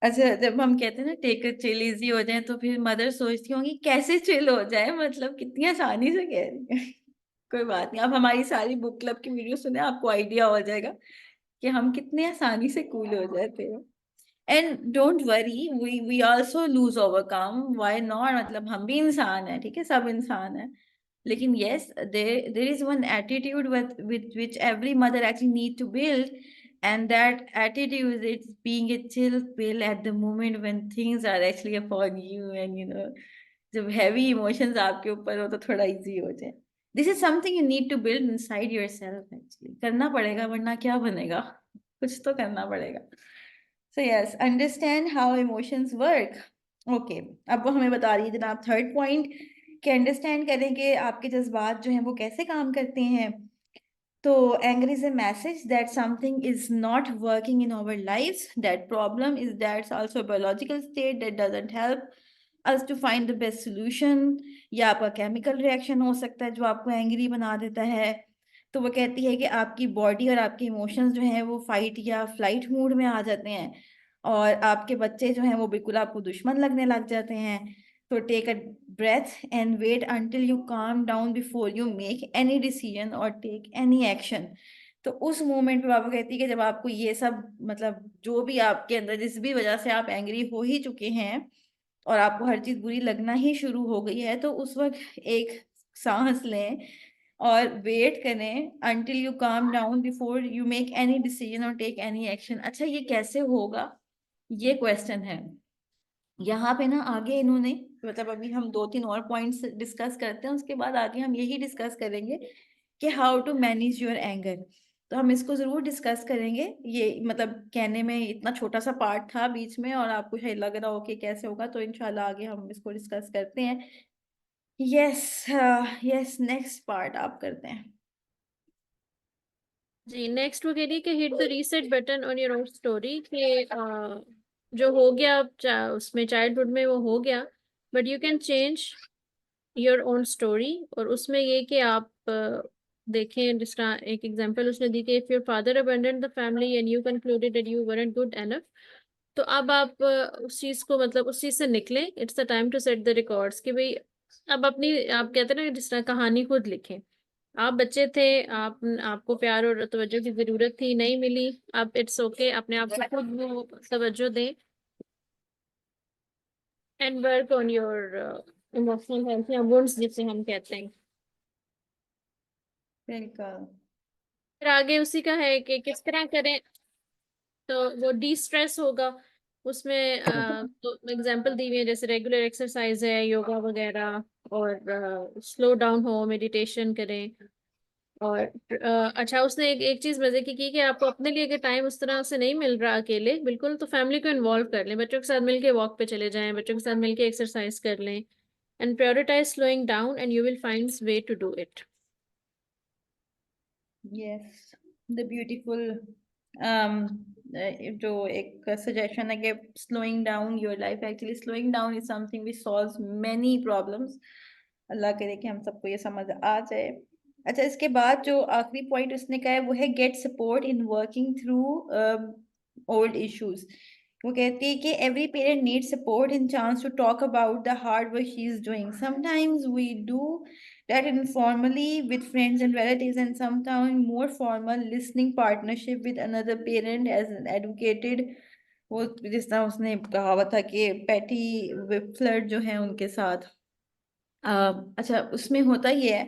अच्छा, जब हम कहते हैं ना टेक अ चिल, इजी हो जाए, तो फिर मदर सोचती होंगी कैसे चिल हो जाए, मतलब कितनी आसानी से कह रही है। कोई बात नहीं, आप हमारी सारी बुक क्लब की वीडियो सुने, आपको आइडिया हो जाएगा कि हम कितने आसानी से कूल हो जाते हैं। And don't worry, we also lose overcome, why not? मतलब हम भी इंसान हैं, ठीक है, सब इंसान है। लेकिन yes, there is one attitude with which every mother actually need to build, and that attitude is being a chill pill at the moment when things are actually upon you, and जब heavy emotions आपके ऊपर हो तो थोड़ा easy हो जाए। This is something you need to build inside yourself actually। करना पड़ेगा, वरना क्या बनेगा? कुछ तो करना पड़ेगा। So yes, understand how emotions work. Okay, अब वो हमें बता रही है जनाब थर्ड पॉइंट, कि अंडरस्टैंड करें कि आपके जज्बात जो हैं वो कैसे काम करते हैं। तो anger is a message that something is not working in our lives. That problem is that's also a biological state that doesn't help us to find the best solution। या आपका केमिकल रिएक्शन हो सकता है जो आपको angry बना देता है। तो वो कहती है कि आपकी बॉडी और आपके इमोशंस जो हैं वो फाइट या फ्लाइट मूड में आ जाते हैं, और आपके बच्चे जो हैं वो बिल्कुल आपको दुश्मन लगने लग जाते हैं। तो take a breath and wait until you calm down before you make any decision or take any action। तो उस मोमेंट पे बाबा कहती है कि जब आपको ये सब, मतलब जो भी आपके अंदर जिस भी वजह से आप एंग्री हो ही चुके हैं और आपको हर चीज बुरी लगना ही शुरू हो गई है, तो उस वक्त एक सांस लें, और वेट करें until you calm down before you make any decision or take any action। अच्छा ये कैसे होगा, ये क्वेश्चन है। यहाँ पे ना आगे इन्होंने, मतलब अभी हम 2-3 और पॉइंट्स डिस्कस करते हैं, उसके बाद आगे हम यही डिस्कस करेंगे कि how to manage your anger. तो हम इसको जरूर डिस्कस करेंगे। ये मतलब कहने में इतना छोटा सा पार्ट था बीच में, और आपको शायद लग रहा हो कि कैसे होगा, तो इंशाल्लाह आगे हम इसको डिस्कस करते हैं। यस, यस, नेक्स्ट पार्ट आप करते हैं। जी, नेक्स्ट वो कह रही है कि hit the reset button on your own story, कि जो हो गया उसमें चाइल्डहुड में वो हो गया, but you can change your own story. और उसमें ये कि आप देखें, जिस तरह एक एग्जांपल उसने दी कि if your father abandoned the family and you concluded that you weren't good enough, तो अब आप उस चीज को, मतलब उस चीज से निकलें। It's the time to set the records, कि भाई अब अपनी, आप कहते हैं ना, जिस तरह कहानी खुद लिखें। आप बच्चे थे, आपको प्यार और तवज्जो की जरूरत थी, नहीं मिली, अब इट्स ओके, अपने आप को खुद वो तवज्जो दें। And work on your emotional health या वुंड्स जिसे हम कहते हैं। बिल्कुल। फिर आगे उसी का है कि किस तरह करें तो वो डी स्ट्रेस होगा। उसमें तो एग्जांपल दी हुई है, जैसे रेगुलर एक्सरसाइज है, योगा वगैरह, और स्लो डाउन हो, मेडिटेशन करें। और अच्छा, उसने एक चीज मजे की कि आपको अपने लिए अगर टाइम उस तरह से नहीं मिल रहा अकेले बिल्कुल, तो फैमिली को इन्वॉल्व कर लें, बच्चों के साथ मिलके वॉक पे चले जाएं, बच्चों के साथ मिलके एक्सरसाइज कर लें। And prioritise slowing down and you will find way to do it. Yes, the beautiful, जो एक सजेशन है कि slowing down your life, actually slowing down is something which solves many problems. अल्लाह करे कि हम सबको ये समझ आ जाए। अच्छा, इसके बाद जो आखिरी पॉइंट उसने कहा है वो है get support in working through old issues. वो कहती है कि every parent need support in chance to talk about the hard work she is doing. Sometimes we do that informally with friends and relatives, and sometimes more formal listening partnership with another parent as an educated। वो जिस तरह उसने कहावत था कि patty flirt जो है उनके साथ। अच्छा, उसमें होता ये है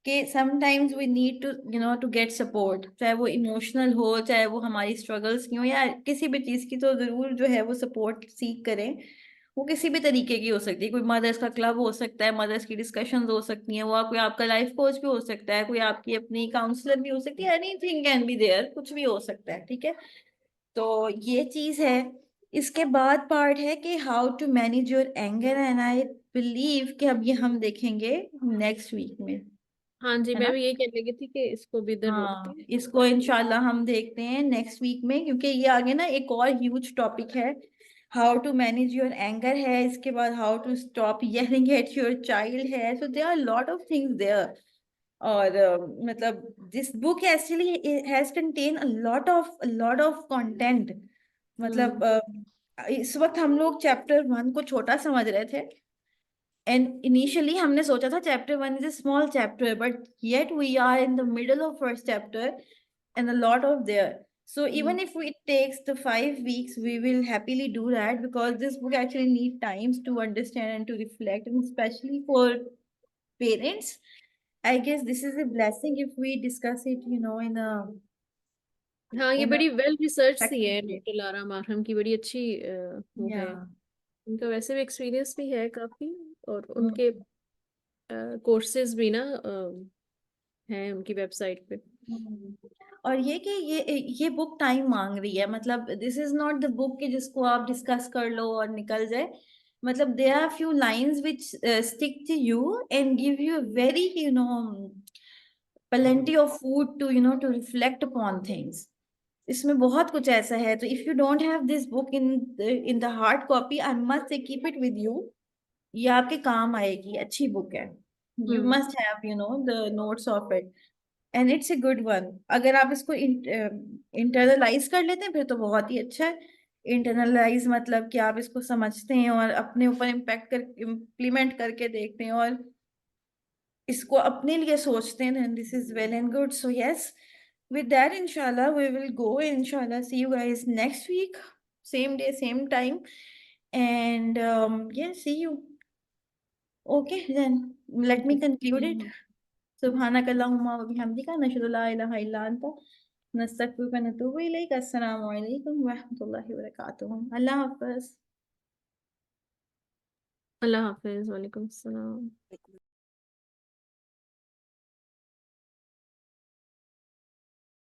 कि sometimes we need to to get support, चाहे वो इमोशनल हो, चाहे वो हमारी स्ट्रगल्स की हो, या किसी भी चीज़ की, तो ज़रूर जो है वो सपोर्ट सीख करें। वो किसी भी तरीके की हो सकती है, कोई मदर्स का क्लब हो सकता है, मदर्स की डिस्कशंस हो सकती हैं, वो कोई आपका लाइफ कोच भी हो सकता है, कोई आपकी अपनी काउंसलर भी हो सकती है, एनीथिंग कैन बी देयर, कुछ भी हो सकता है, ठीक है। तो ये चीज है। इसके बाद पार्ट है कि how to manage your anger, and I believe कि अब ये हम देखेंगे नेक्स्ट वीक में, हाँ जी, है मैं ना। भी यही कहने लगी थी कि इसको भी इधर रोकते हाँ, हैं। इसको इंशाल्लाह हम देखते हैं नेक्स्ट वीक में, क्योंकि ये आगे ना एक और ह्यूज टॉपिक है। How to manage your anger है, इसके बाद how to stop yelling at your child है, so there are lot of things there. और मतलब this book actually has content a lot of content. Hmm. मतलब इस वक्त हम लोग चैप्टर 1 को छोटा समझ रहे थे, एंड इनिशियली हमने सोचा था chapter 1 is a small chapter, but yet we are in the middle of first chapter and a lot of there. So hmm. even if it takes the 5 weeks, we will happily do that, because this book actually need times to understand and to reflect, and especially for parents, I guess this is a blessing if we discuss it, in a हाँ, ये in a बड़ी well research सी effective है, way। Doctor Lara मारहम की, बड़ी अच्छी वो है। Yeah. उनका वैसे भी एक्सपीरियंस भी है काफी, और Mm. उनके कोर्सेज भी ना हैं उनकी वेबसाइट पे। और ये कि ये बुक टाइम मांग रही है, मतलब this is not the book कि जिसको आप डिस्कस कर लो और निकल जाए। मतलब there are few lines which stick to you and give you very plenty of food to to reflect upon things। इसमें बहुत कुछ ऐसा है, तो if you don't have this book in the hard copy, I must say keep it with you. ये आपके काम आएगी, अच्छी बुक है। You hmm. Must have the notes of it, and it's a good one. अगर आप इसको internalise कर लेते हैं फिर तो बहुत ही अच्छा है। इंटरनलाइज मतलब कि आप इसको समझते हैं और अपने ऊपर इम्पैक्ट कर इम्प्लीमेंट करके देखते हैं और इसको अपने लिए सोचते हैं, then this is well and good। So yes, with that inshallah we will go, inshallah see you guys next week, same day same time, and yeah, see you। Okay, then let me conclude it। सुब्हानकल्लाहुम्मा व बिहम्दिका नशहदु ला इलाहा इल्ला अन्ता नस्तगफिरुका व नतूबु इलैक। अस्सलामु अलैकुम व रहमतुल्लाहि व बरकातुहू। अल्लाह हाफ़िज़। अल्लाह हाफिज। वालेकुम सलाम।